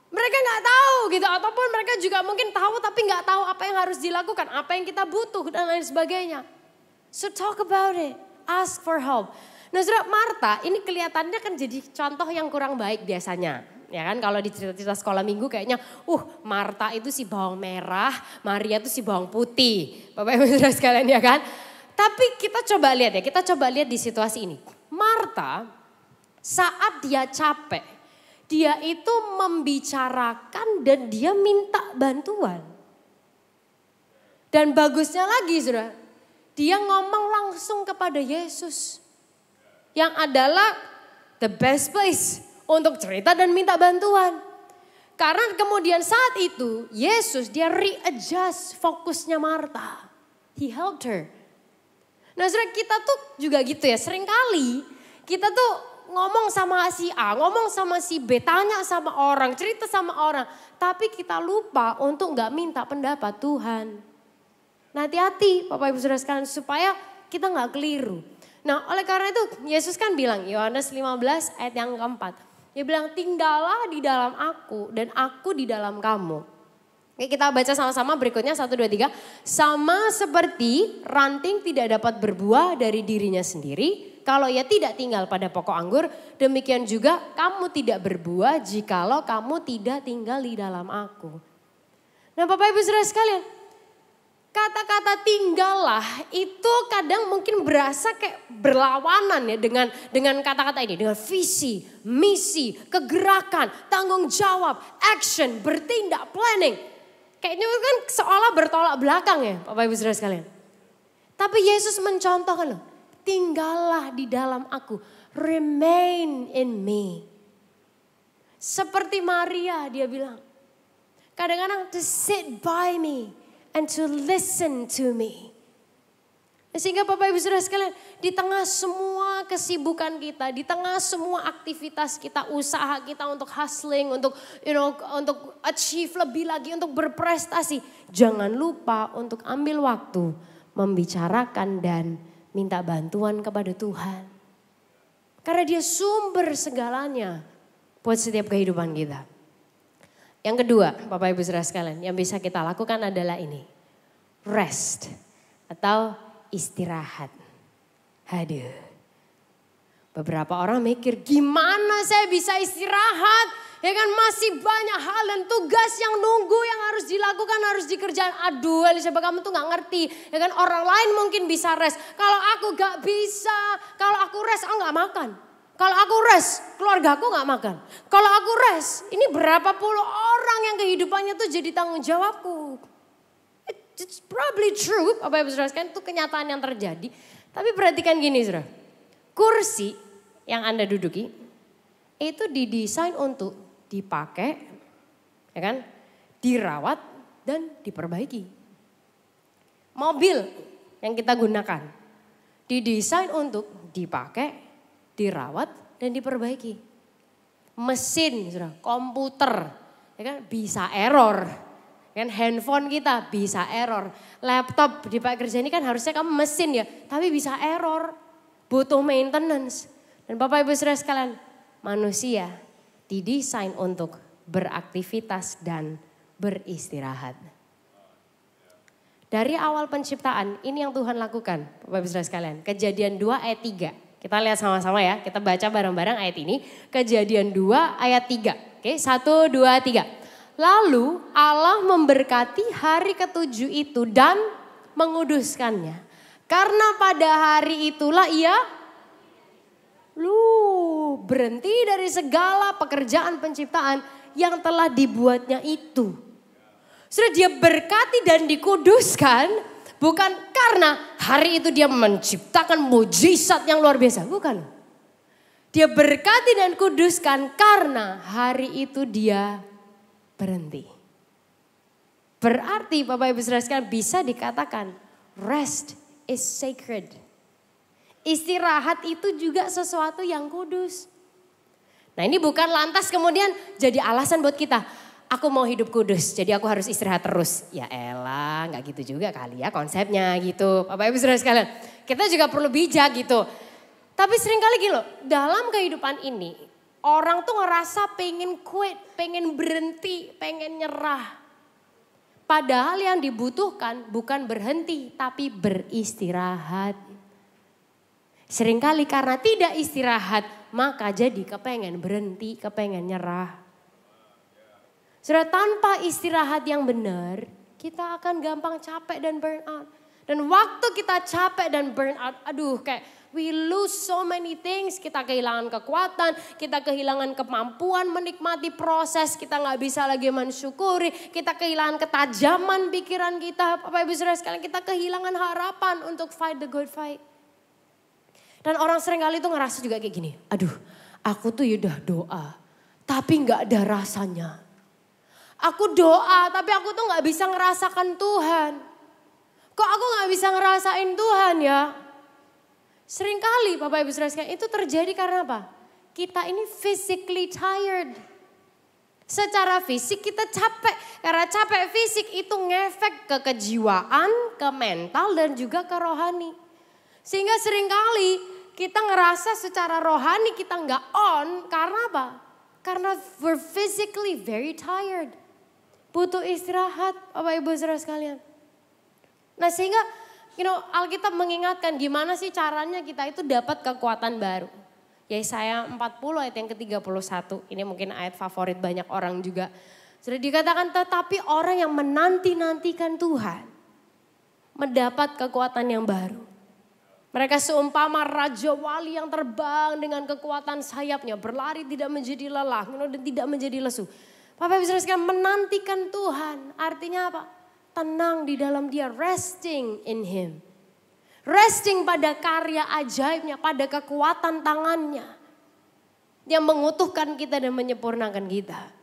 Mereka gak tahu gitu, ataupun mereka juga mungkin tahu tapi gak tahu apa yang harus dilakukan, apa yang kita butuh dan lain sebagainya. So talk about it, ask for help. Nah saudara, Marta ini kelihatannya kan jadi contoh yang kurang baik biasanya. Ya kan kalau di cerita-cerita sekolah minggu kayaknya, Marta itu si bawang merah, Maria itu si bawang putih. Bapak Ibu Saudara sekalian ya kan. Tapi kita coba lihat ya, kita coba lihat di situasi ini. Marta saat dia capek, dia itu membicarakan dan dia minta bantuan. Dan bagusnya lagi saudara, dia ngomong langsung kepada Yesus. Yang adalah the best place untuk cerita dan minta bantuan. Karena kemudian saat itu Yesus dia readjust fokusnya Marta. He helped her. Nah saudara kita tuh juga gitu ya, seringkali kita tuh ngomong sama si A, ngomong sama si B, tanya sama orang, cerita sama orang. Tapi kita lupa untuk gak minta pendapat Tuhan. Nah hati-hati Bapak Ibu Saudara sekalian supaya kita gak keliru. Nah oleh karena itu Yesus kan bilang, Yohanes 15 ayat yang keempat. Dia bilang tinggallah di dalam aku dan aku di dalam kamu. Oke, kita baca sama-sama berikutnya 1, 2, 3. Sama seperti ranting tidak dapat berbuah dari dirinya sendiri. Kalau ia tidak tinggal pada pokok anggur. Demikian juga kamu tidak berbuah jikalau kamu tidak tinggal di dalam aku. Nah Bapak Ibu Saudara sekalian. Kata-kata tinggallah itu kadang mungkin berasa kayak berlawanan ya dengan kata-kata ini. Dengan visi, misi, kegerakan, tanggung jawab, action, bertindak, planning. Kayaknya kan seolah bertolak belakang ya Bapak Ibu Saudara sekalian. Tapi Yesus mencontohkan loh. Tinggallah di dalam aku. Remain in me. Seperti Maria dia bilang. Kadang-kadang to sit by me. And to listen to me. Sehingga Bapak Ibu Saudara sekalian, di tengah semua kesibukan kita, di tengah semua aktivitas kita, usaha kita untuk hustling, untuk untuk achieve lebih lagi, untuk berprestasi, jangan lupa untuk ambil waktu membicarakan dan minta bantuan kepada Tuhan. Karena Dia sumber segalanya buat setiap kehidupan kita. Yang kedua, Bapak Ibu Saudara sekalian, yang bisa kita lakukan adalah ini. Rest atau istirahat. Aduh. Beberapa orang mikir, gimana saya bisa istirahat? Ya kan masih banyak hal dan tugas yang nunggu yang harus dilakukan, harus dikerjakan. Aduh Elizabeth, kamu tuh gak ngerti. Ya kan orang lain mungkin bisa rest. Kalau aku gak bisa, kalau aku rest aku gak makan. Kalau aku rest, keluarga aku gak makan. Kalau aku rest, ini berapa puluh orang yang kehidupannya tuh jadi tanggung jawabku. It's probably true, Bapak Ibu Saudara sekalian, itu kenyataan yang terjadi. Tapi perhatikan gini Saudara, kursi yang Anda duduki itu didesain untuk dipakai, ya kan, dirawat dan diperbaiki. Mobil yang kita gunakan didesain untuk dipakai, dirawat dan diperbaiki. Mesin, Saudara, komputer, ya kan, bisa error. Kan handphone kita bisa error. Laptop di Pak kerja ini kan harusnya kamu mesin ya. Tapi bisa error. Butuh maintenance. Dan Bapak Ibu Saudara sekalian. Manusia didesain untuk beraktivitas dan beristirahat. Dari awal penciptaan ini yang Tuhan lakukan. Bapak Ibu Saudara sekalian. Kejadian 2 ayat 3. Kita lihat sama-sama ya. Kita baca bareng-bareng ayat ini. Kejadian 2 ayat 3. Oke, 1, 2, 3. Lalu Allah memberkati hari ketujuh itu dan menguduskannya. Karena pada hari itulah ia berhenti dari segala pekerjaan penciptaan yang telah dibuatnya itu. Sudah dia berkati dan dikuduskan bukan karena hari itu dia menciptakan mujizat yang luar biasa. Bukan. Dia berkati dan kuduskan karena hari itu dia berhenti. Berarti Bapak Ibu Saudara sekalian bisa dikatakan rest is sacred. Istirahat itu juga sesuatu yang kudus. Nah ini bukan lantas kemudian jadi alasan buat kita. Aku mau hidup kudus jadi aku harus istirahat terus. Ya elah gak gitu juga kali ya konsepnya gitu. Bapak Ibu Saudara sekalian kita juga perlu bijak gitu. Tapi seringkali gini loh dalam kehidupan ini. Orang tuh ngerasa pengen quit, pengen berhenti, pengen nyerah. Padahal yang dibutuhkan bukan berhenti tapi beristirahat. Seringkali karena tidak istirahat maka jadi kepengen berhenti, kepengen nyerah. Saudara tanpa istirahat yang benar kita akan gampang capek dan burn out. Dan waktu kita capek dan burn out, aduh kayak we lose so many things. Kita kehilangan kekuatan, kita kehilangan kemampuan menikmati proses. Kita gak bisa lagi mensyukuri, kita kehilangan ketajaman pikiran kita. Bapak Ibu Saudara sekalian kita kehilangan harapan untuk fight the good fight. Dan orang seringkali itu ngerasa juga kayak gini. Aduh aku tuh udah doa tapi gak ada rasanya. Aku doa tapi aku tuh gak bisa ngerasakan Tuhan. Kok aku gak bisa ngerasain Tuhan ya? Seringkali Bapak Ibu Saudara sekalian itu terjadi karena apa? Kita ini physically tired. Secara fisik kita capek. Karena capek fisik itu ngefek ke kejiwaan, ke mental dan juga ke rohani. Sehingga seringkali kita ngerasa secara rohani kita gak on. Karena apa? Karena we're physically very tired. Butuh istirahat Bapak Ibu Saudara sekalian. Nah sehingga Alkitab mengingatkan gimana sih caranya kita itu dapat kekuatan baru. Yesaya 40 ayat yang ke-31. Ini mungkin ayat favorit banyak orang juga. Sudah dikatakan tetapi orang yang menanti-nantikan Tuhan mendapat kekuatan yang baru. Mereka seumpama raja wali yang terbang dengan kekuatan sayapnya. Berlari tidak menjadi lelah dan tidak menjadi lesu. Bapak Ibu Saudara sekalian menantikan Tuhan artinya apa? Tenang di dalam dia, resting in him. Resting pada karya ajaibnya, pada kekuatan tangannya. Yang mengutuhkan kita dan menyempurnakan kita.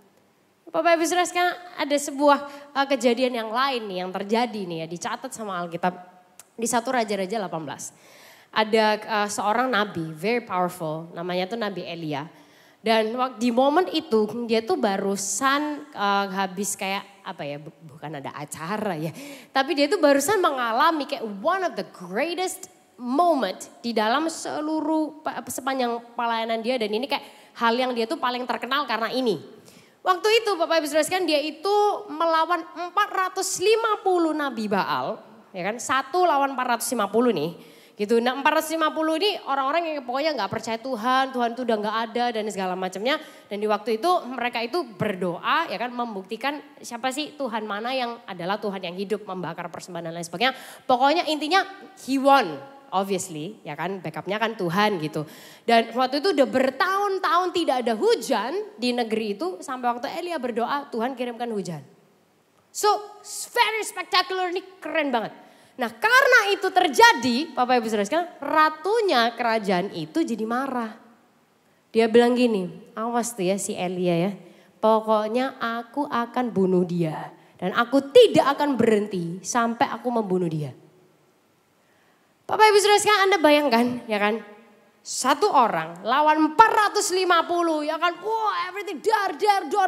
Bapak Ibu Saudara sekalian ada sebuah kejadian yang lain nih yang terjadi nih ya. Dicatat sama Alkitab. Di 1 Raja-Raja 18. Ada seorang nabi, very powerful, namanya tuh Nabi Elia. Dan di momen itu dia tuh barusan habis kayak apa ya, bukan ada acara ya. Tapi dia tuh barusan mengalami kayak one of the greatest moment di dalam sepanjang pelayanan dia. Dan ini kayak hal yang dia tuh paling terkenal karena ini. Waktu itu Bapak Ibu Saudara sekalian dia itu melawan 450 Nabi Baal. Ya kan, 1 lawan 450 nih. Gitu. Nah 450 ini orang-orang yang pokoknya gak percaya Tuhan tuh udah gak ada dan segala macamnya. Dan di waktu itu mereka itu berdoa ya kan, membuktikan siapa sih Tuhan mana yang adalah Tuhan yang hidup, membakar persembahan dan lain sebagainya. Pokoknya intinya he won obviously ya kan, backupnya kan Tuhan gitu. Dan waktu itu udah bertahun-tahun tidak ada hujan di negeri itu sampai waktu Elia berdoa Tuhan kirimkan hujan. So very spectacular, ini keren banget. Nah karena itu terjadi, Bapak Ibu Saudara sekalian, ratunya kerajaan itu jadi marah. Dia bilang gini, awas tuh ya si Elia ya, pokoknya aku akan bunuh dia. Dan aku tidak akan berhenti sampai aku membunuh dia. Bapak Ibu Saudara sekalian, Anda bayangkan ya kan, satu orang lawan 450 ya kan, wah everything dar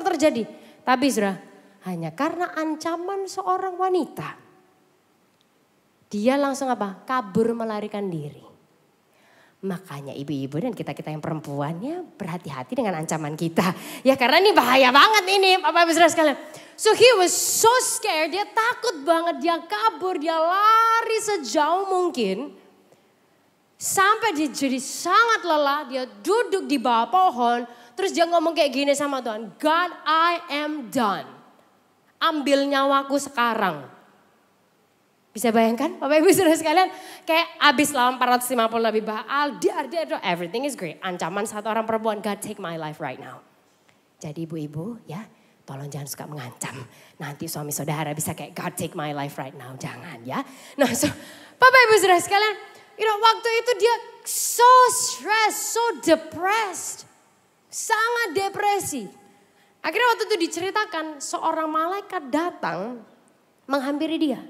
terjadi. Tapi saudara, hanya karena ancaman seorang wanita, dia langsung apa? Kabur melarikan diri. Makanya ibu-ibu dan kita-kita yang perempuannya berhati-hati dengan ancaman kita. Ya karena ini bahaya banget ini Bapak Ibu Saudara sekalian. So he was so scared, dia takut banget, dia kabur, dia lari sejauh mungkin. Sampai dia jadi sangat lelah, dia duduk di bawah pohon. Terus dia ngomong kayak gini sama Tuhan, God I am done. Ambil nyawaku sekarang. Bisa bayangkan Bapak Ibu Saudara sekalian, kayak abis lawan 450 Nabi Baal, everything is great. Ancaman satu orang perempuan, God take my life right now. Jadi ibu-ibu ya, tolong jangan suka mengancam. Nanti suami saudara bisa kayak God take my life right now, jangan ya. Nah so, Bapak Ibu Saudara sekalian, waktu itu dia so stressed, so depressed. Sangat depresi. Akhirnya waktu itu diceritakan seorang malaikat datang menghampiri dia.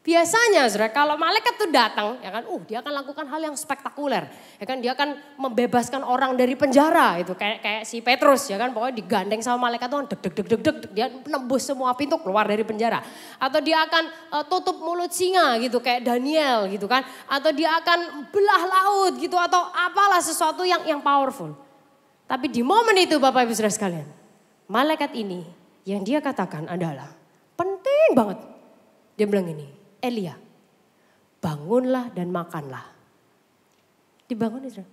Biasanya saudara kalau malaikat itu datang ya kan, dia akan lakukan hal yang spektakuler. Ya kan, dia akan membebaskan orang dari penjara itu kayak si Petrus ya kan, pokoknya digandeng sama malaikat Tuhan, deg, dia menembus semua pintu keluar dari penjara. Atau dia akan tutup mulut singa gitu kayak Daniel gitu kan, atau dia akan belah laut gitu atau apalah sesuatu yang powerful. Tapi di momen itu Bapak Ibu Saudara sekalian, malaikat ini yang dia katakan adalah penting banget. Dia bilang ini, Elia, bangunlah dan makanlah. Dibangun Israel.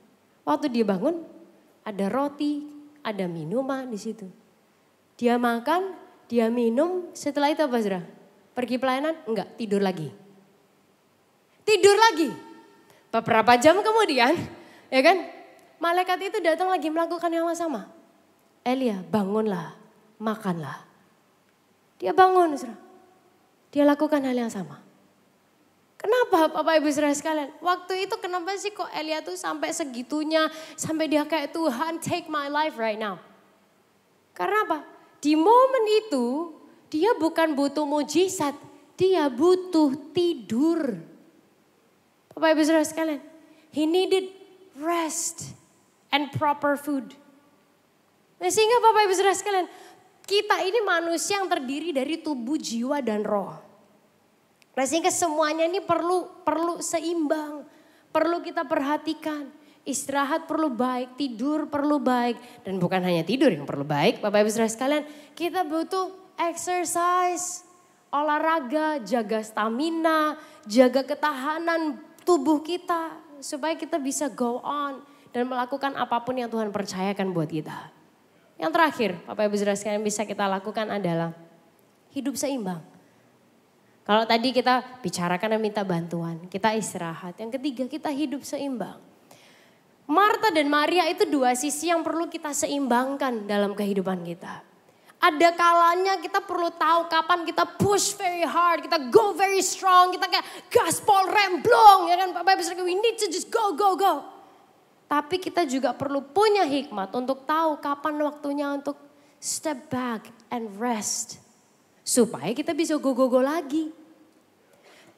Waktu dia bangun, ada roti, ada minuman di situ. Dia makan, dia minum, setelah itu apa Israel? Pergi pelayanan? Enggak, tidur lagi. Tidur lagi. Beberapa jam kemudian, ya kan? Malaikat itu datang lagi melakukan yang sama. Elia, bangunlah, makanlah. Dia bangun Israel. Dia lakukan hal yang sama. Kenapa Bapak Ibu Saudara sekalian? Waktu itu kenapa sih kok Elia tuh sampai segitunya, sampai dia kayak Tuhan take my life right now. Karena apa? Di momen itu dia bukan butuh mujizat, dia butuh tidur. Bapak Ibu Saudara sekalian, he needed rest and proper food. Nah, sehingga Bapak Ibu Saudara sekalian, kita ini manusia yang terdiri dari tubuh, jiwa dan roh. Nah, sehingga semuanya ini perlu seimbang, perlu kita perhatikan. Istirahat perlu baik, tidur perlu baik. Dan bukan hanya tidur yang perlu baik, Bapak Ibu Saudara sekalian. Kita butuh exercise, olahraga, jaga stamina, jaga ketahanan tubuh kita. Supaya kita bisa go on dan melakukan apapun yang Tuhan percayakan buat kita. Yang terakhir, Bapak Ibu Saudara sekalian bisa kita lakukan adalah hidup seimbang. Kalau tadi kita bicarakan dan minta bantuan, kita istirahat. Yang ketiga, kita hidup seimbang. Marta dan Maria itu dua sisi yang perlu kita seimbangkan dalam kehidupan kita. Ada kalanya kita perlu tahu kapan kita push very hard, kita go very strong, kita kayak gaspol rem blong, ya kan Bapak Ibu Saudara, we need to just go. Tapi kita juga perlu punya hikmat untuk tahu kapan waktunya untuk step back and rest. Supaya kita bisa go lagi.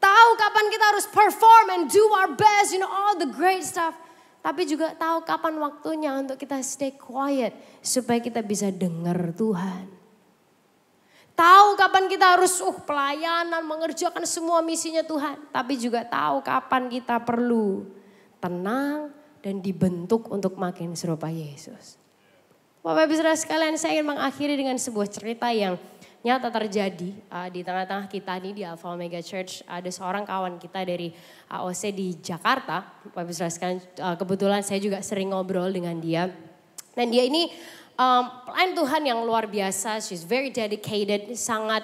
Tahu kapan kita harus perform and do our best, all the great stuff. Tapi juga tahu kapan waktunya untuk kita stay quiet supaya kita bisa dengar Tuhan. Tahu kapan kita harus pelayanan, mengerjakan semua misinya Tuhan. Tapi juga tahu kapan kita perlu tenang dan dibentuk untuk makin serupa Yesus. Bapak Ibu Saudara sekalian, saya ingin mengakhiri dengan sebuah cerita yang nyata terjadi di tengah-tengah kita nih di Alpha Omega Church. Ada seorang kawan kita dari AOC di Jakarta. Bapak Ibu Saudara sekalian, kebetulan saya juga sering ngobrol dengan dia. Dan dia ini pelayan Tuhan yang luar biasa. She's very dedicated, sangat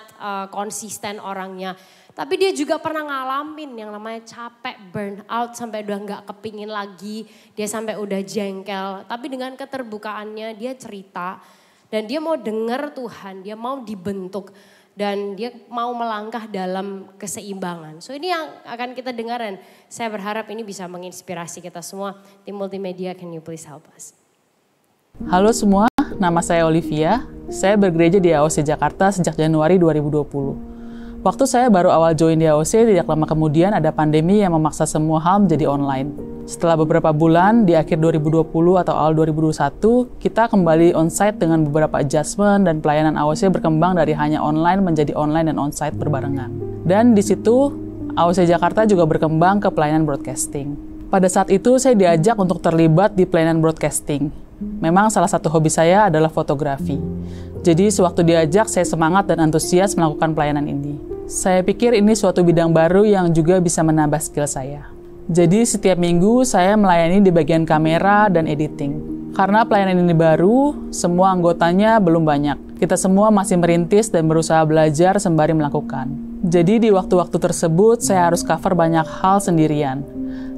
konsisten orangnya. Tapi dia juga pernah ngalamin yang namanya capek, burn out sampai udah gak kepingin lagi. Dia sampai udah jengkel. Tapi dengan keterbukaannya dia cerita. Dan dia mau dengar Tuhan, dia mau dibentuk. Dan dia mau melangkah dalam keseimbangan. So ini yang akan kita dengar dan saya berharap ini bisa menginspirasi kita semua. Tim multimedia, can you please help us?
Halo semua, nama saya Olivia. Saya bergereja di AOC Jakarta sejak Januari 2020. Waktu saya baru awal join di AOC, tidak lama kemudian ada pandemi yang memaksa semua hal menjadi online. Setelah beberapa bulan, di akhir 2020 atau awal 2021, kita kembali onsite dengan beberapa adjustment dan pelayanan AOC berkembang dari hanya online menjadi online dan onsite berbarengan. Dan di situ, AOC Jakarta juga berkembang ke pelayanan broadcasting. Pada saat itu, saya diajak untuk terlibat di pelayanan broadcasting. Memang salah satu hobi saya adalah fotografi. Jadi sewaktu diajak, saya semangat dan antusias melakukan pelayanan ini. Saya pikir ini suatu bidang baru yang juga bisa menambah skill saya. Jadi setiap minggu saya melayani di bagian kamera dan editing. Karena pelayanan ini baru, semua anggotanya belum banyak. Kita semua masih merintis dan berusaha belajar sembari melakukan. Jadi di waktu-waktu tersebut saya harus cover banyak hal sendirian.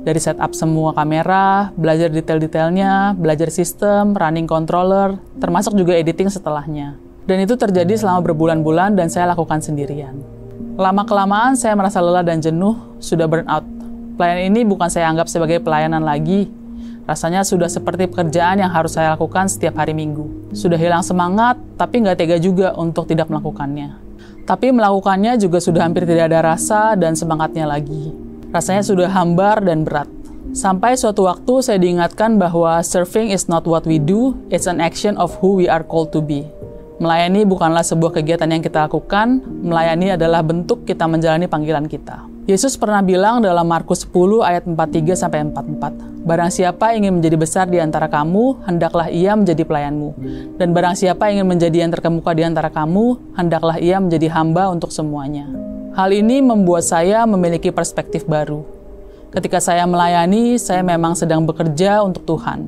Dari setup semua kamera, belajar detail-detailnya, belajar sistem, running controller, termasuk juga editing setelahnya. Dan itu terjadi selama berbulan-bulan dan saya lakukan sendirian. Lama-kelamaan saya merasa lelah dan jenuh, sudah burn out. Pelayanan ini bukan saya anggap sebagai pelayanan lagi. Rasanya sudah seperti pekerjaan yang harus saya lakukan setiap hari Minggu. Sudah hilang semangat, tapi nggak tega juga untuk tidak melakukannya. Tapi melakukannya juga sudah hampir tidak ada rasa dan semangatnya lagi. Rasanya sudah hambar dan berat. Sampai suatu waktu saya diingatkan bahwa serving is not what we do, it's an action of who we are called to be. Melayani bukanlah sebuah kegiatan yang kita lakukan, melayani adalah bentuk kita menjalani panggilan kita. Yesus pernah bilang dalam Markus 10 ayat 43-44, "Barang siapa ingin menjadi besar di antara kamu, hendaklah ia menjadi pelayanmu. Dan barang siapa ingin menjadi yang terkemuka di antara kamu, hendaklah ia menjadi hamba untuk semuanya." Hal ini membuat saya memiliki perspektif baru. Ketika saya melayani, saya memang sedang bekerja untuk Tuhan.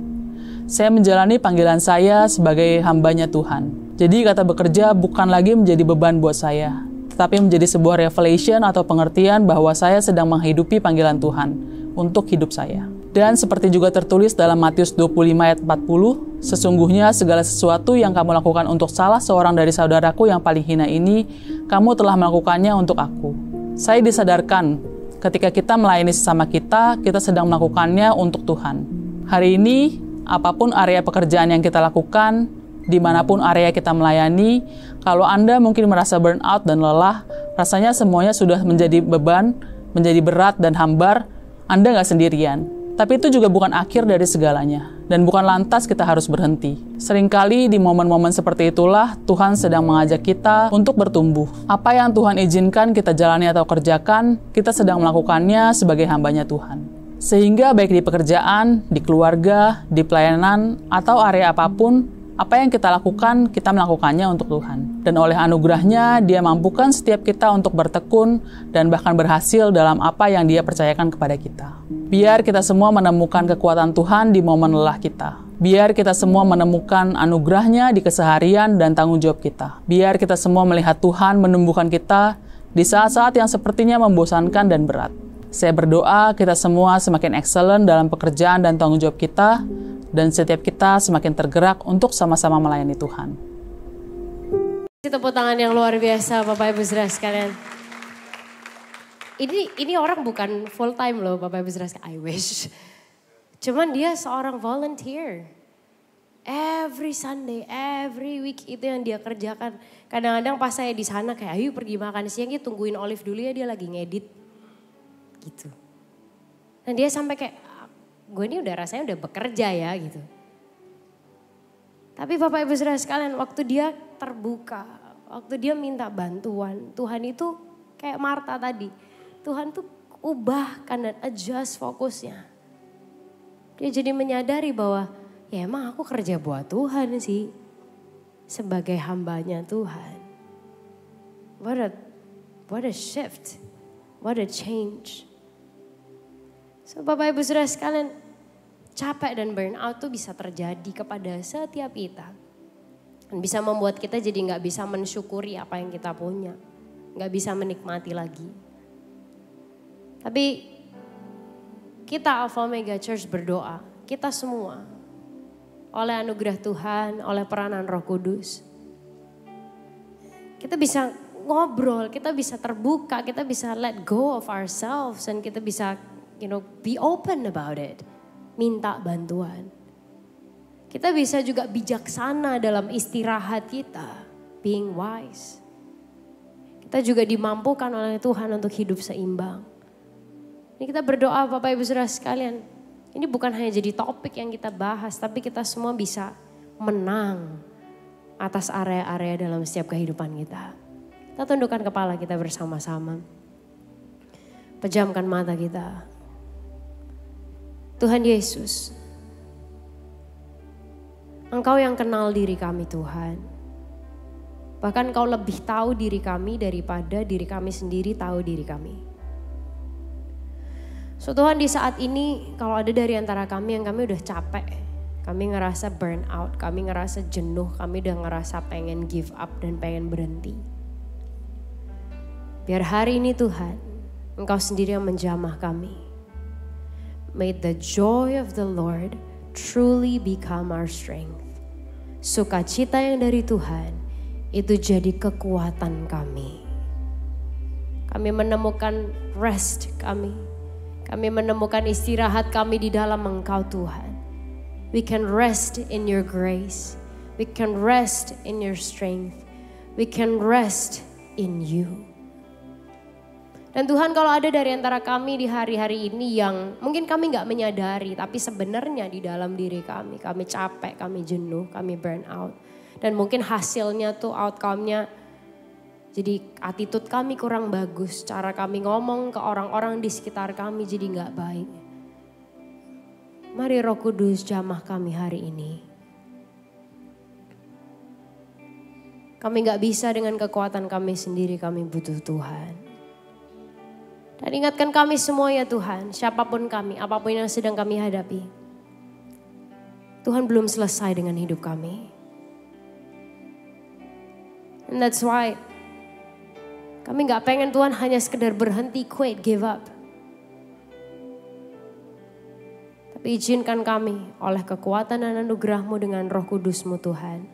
Saya menjalani panggilan saya sebagai hambanya Tuhan. Jadi kata bekerja bukan lagi menjadi beban buat saya, tetapi menjadi sebuah revelation atau pengertian bahwa saya sedang menghidupi panggilan Tuhan untuk hidup saya. Dan seperti juga tertulis dalam Matius 25 ayat 40, "Sesungguhnya segala sesuatu yang kamu lakukan untuk salah seorang dari saudaraku yang paling hina ini, kamu telah melakukannya untuk aku." Saya disadarkan, ketika kita melayani sesama kita sedang melakukannya untuk Tuhan. Hari ini, apapun area pekerjaan yang kita lakukan, dimanapun area kita melayani, kalau Anda mungkin merasa burn out dan lelah, rasanya semuanya sudah menjadi beban, menjadi berat dan hambar, Anda nggak sendirian. Tapi itu juga bukan akhir dari segalanya. Dan bukan lantas kita harus berhenti. Seringkali di momen-momen seperti itulah Tuhan sedang mengajak kita untuk bertumbuh. Apa yang Tuhan izinkan kita jalani atau kerjakan, kita sedang melakukannya sebagai hambanya Tuhan. Sehingga baik di pekerjaan, di keluarga, di pelayanan, atau area apapun, apa yang kita lakukan, kita melakukannya untuk Tuhan. Dan oleh anugerahnya, Dia mampukan setiap kita untuk bertekun dan bahkan berhasil dalam apa yang Dia percayakan kepada kita. Biar kita semua menemukan kekuatan Tuhan di momen lelah kita. Biar kita semua menemukan anugerahnya di keseharian dan tanggung jawab kita. Biar kita semua melihat Tuhan menumbuhkan kita di saat-saat yang sepertinya membosankan dan berat. Saya berdoa kita semua semakin excellent dalam pekerjaan dan tanggung jawab kita, dan setiap kita semakin tergerak untuk sama-sama melayani Tuhan.
Tepuk tangan yang luar biasa Bapak Ibu Saudara sekalian. Ini orang bukan full time loh Bapak Ibu Saudara sekalian. I wish. Cuman dia seorang volunteer. Every Sunday, every week itu yang dia kerjakan. Kadang-kadang pas saya di sana kayak, ayo pergi makan siang, ya tungguin Olive dulu ya, dia lagi ngedit. gitu. Dan dia sampai kayak, gue ini udah rasanya udah bekerja ya gitu. Tapi Bapak Ibu Saudara sekalian, waktu dia terbuka, waktu dia minta bantuan, Tuhan itu kayak Marta tadi. Tuhan tuh ubahkan dan adjust fokusnya. Dia jadi menyadari bahwa ya emang aku kerja buat Tuhan sih. Sebagai hambanya Tuhan. What a shift. What a change. So Bapak Ibu Saudara sekalian, capek dan burnout tuh bisa terjadi kepada setiap kita. Dan bisa membuat kita jadi gak bisa mensyukuri apa yang kita punya. Gak bisa menikmati lagi. Tapi kita Alpha Omega Church berdoa, kita semua oleh anugerah Tuhan, oleh peranan Roh Kudus. Kita bisa ngobrol, kita bisa terbuka, kita bisa let go of ourselves. Dan kita bisa be open about it. Minta bantuan. Kita bisa juga bijaksana dalam istirahat kita. Being wise. Kita juga dimampukan oleh Tuhan untuk hidup seimbang. Ini kita berdoa Bapak Ibu Saudara sekalian. Ini bukan hanya jadi topik yang kita bahas, tapi kita semua bisa menang atas area-area dalam setiap kehidupan kita. Kita tundukkan kepala kita bersama-sama. Pejamkan mata kita. Tuhan Yesus, Engkau yang kenal diri kami Tuhan. Bahkan Engkau lebih tahu diri kami daripada diri kami sendiri tahu diri kami. So Tuhan, di saat ini kalau ada dari antara kami yang kami udah capek, kami ngerasa burn out, kami ngerasa jenuh, kami udah ngerasa pengen give up dan pengen berhenti. Biar hari ini Tuhan, Engkau sendiri yang menjamah kami. May the joy of the Lord truly become our strength. Sukacita yang dari Tuhan itu jadi kekuatan kami. Kami menemukan rest kami. Kami menemukan istirahat kami di dalam Engkau Tuhan. We can rest in your grace. We can rest in your strength. We can rest in you. Dan Tuhan, kalau ada dari antara kami di hari-hari ini yang mungkin kami gak menyadari, tapi sebenarnya di dalam diri kami capek, kami jenuh, kami burn out. Dan mungkin hasilnya tuh outcome-nya jadi attitude kami kurang bagus, cara kami ngomong ke orang-orang di sekitar kami jadi gak baik. Mari Roh Kudus jamah kami hari ini. Kami gak bisa dengan kekuatan kami sendiri, kami butuh Tuhan. Dan ingatkan kami semua ya Tuhan, siapapun kami, apapun yang sedang kami hadapi. Tuhan belum selesai dengan hidup kami. And that's why kami gak pengen Tuhan hanya sekedar berhenti, quit, give up. Tapi izinkan kami oleh kekuatan dan anugerah-Mu dengan Roh Kudus-Mu Tuhan.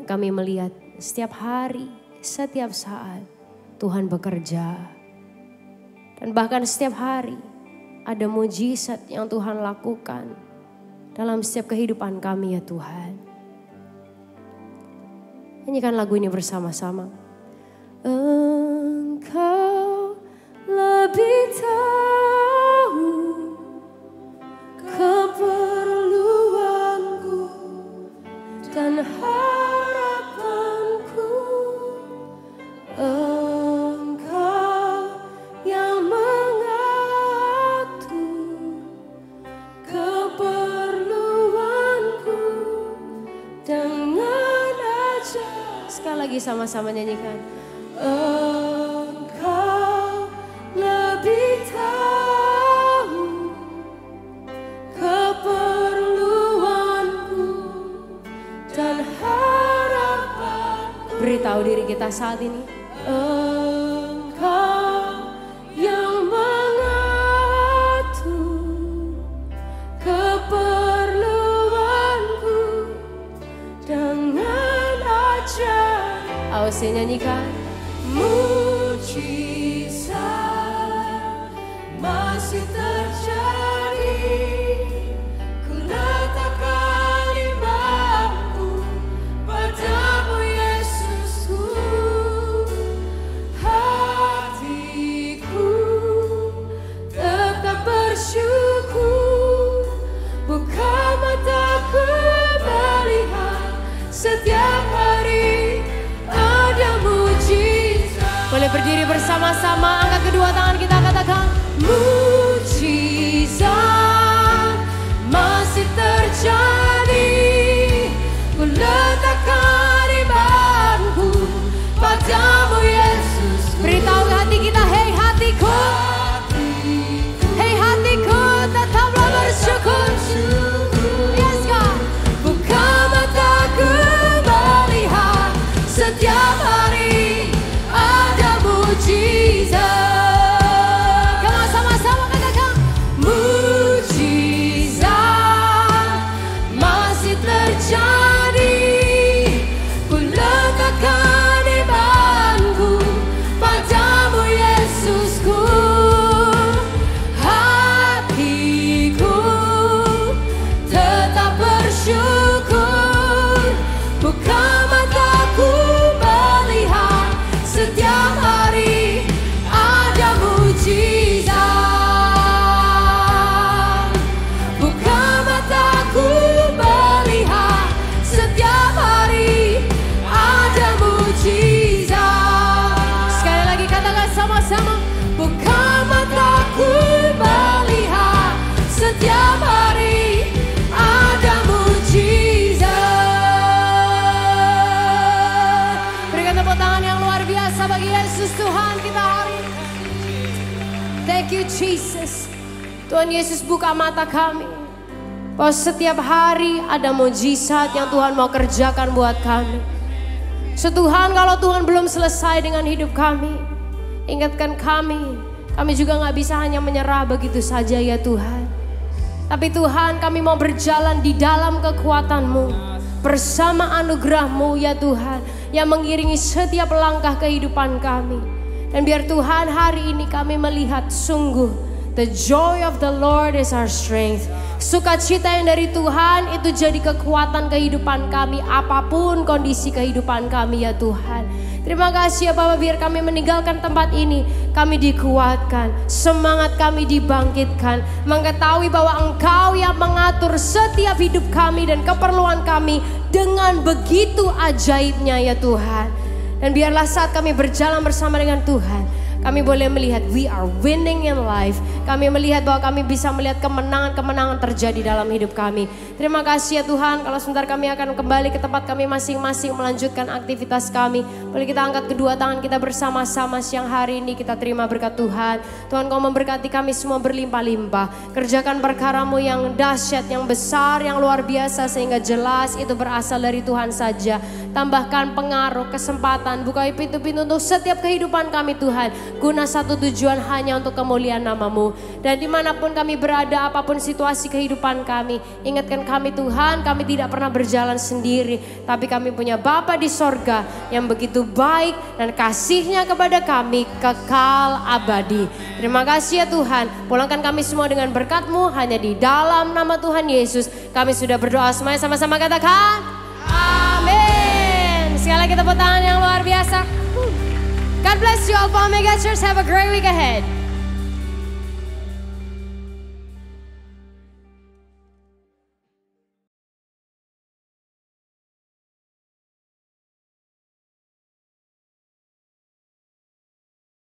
Kami melihat setiap hari, setiap saat Tuhan bekerja. Dan bahkan setiap hari ada mujizat yang Tuhan lakukan dalam setiap kehidupan kami ya Tuhan. Nyanyikan lagu ini bersama-sama. Engkau lebih tahu keperluanku dan harapanku. Engkau yang mengatur keperluanku dengan ajaib. Sekali lagi sama-sama nyanyikan. Engkau lebih tahu keperluanku dan harapanku. Beritahu diri kita saat ini. Engkau yang mengatur keperluanku dengan ajaib. Awas nyanyikan. Mujizat masih terjadi, ku letakkan imanku padamu Yesusku. Hatiku berdiri bersama-sama, angkat kedua tangan kita, katakan mujizat masih terjadi. Ku letakkan imanku padamu Yesus. Beritahu hati kita, hei hatiku, hei hatiku, tetaplah bersyukur. Yes God. Buka mataku melihat setiap hari ada mujizat. Kamu sama-sama katakan mujizat masih terjadi. Ku letakkan imanku padamu Yesusku. Hatiku tetap bersyukur. Buka mataku melihat setiap hari ada mujizat. Buka mataku melihat setiap hari ada mujizat. Sekali lagi katakan sama-sama. Buka mataku melihat setiap hari ada mujizat. Berikan tepuk tangan yang luar biasa bagi Yesus Tuhan kita hari ini. Thank you Jesus. Tuhan Yesus buka mata kami, bahwa setiap hari ada mujizat yang Tuhan mau kerjakan buat kami. Tuhan, kalau Tuhan belum selesai dengan hidup kami, ingatkan kami. Kami juga gak bisa hanya menyerah begitu saja ya Tuhan. Tapi Tuhan, kami mau berjalan di dalam kekuatan-Mu, bersama anugerah-Mu ya Tuhan, yang mengiringi setiap langkah kehidupan kami. Dan biar Tuhan hari ini kami melihat sungguh, the joy of the Lord is our strength. Sukacita yang dari Tuhan itu jadi kekuatan kehidupan kami, apapun kondisi kehidupan kami ya Tuhan. Terima kasih ya Bapak, biar kami meninggalkan tempat ini, kami dikuatkan, semangat kami dibangkitkan, mengetahui bahwa Engkau yang mengatur setiap hidup kami dan keperluan kami dengan begitu ajaibnya ya Tuhan. Dan biarlah saat kami berjalan bersama dengan Tuhan, kami boleh melihat we are winning in life. Kami melihat bahwa kami bisa melihat kemenangan-kemenangan terjadi dalam hidup kami. Terima kasih ya Tuhan. Kalau sebentar kami akan kembali ke tempat kami masing-masing melanjutkan aktivitas kami. Boleh kita angkat kedua tangan kita bersama-sama siang hari ini. Kita terima berkat Tuhan. Tuhan, Kau memberkati kami semua berlimpah-limpah. Kerjakan perkara-Mu yang dahsyat, yang besar, yang luar biasa, sehingga jelas itu berasal dari Tuhan saja. Tambahkan pengaruh, kesempatan, buka pintu-pintu untuk setiap kehidupan kami Tuhan, guna satu tujuan, hanya untuk kemuliaan nama-Mu. Dan dimanapun kami berada, apapun situasi kehidupan kami, ingatkan kami Tuhan, kami tidak pernah berjalan sendiri, tapi kami punya Bapa di sorga yang begitu baik, dan kasih-Nya kepada kami kekal abadi. Terima kasih ya Tuhan, pulangkan kami semua dengan berkat-Mu, hanya di dalam nama Tuhan Yesus kami sudah berdoa. Semuanya sama-sama katakan amin. Sekali lagi tepuk tangan yang luar biasa. God bless you all, Omega Church. Have a great week ahead.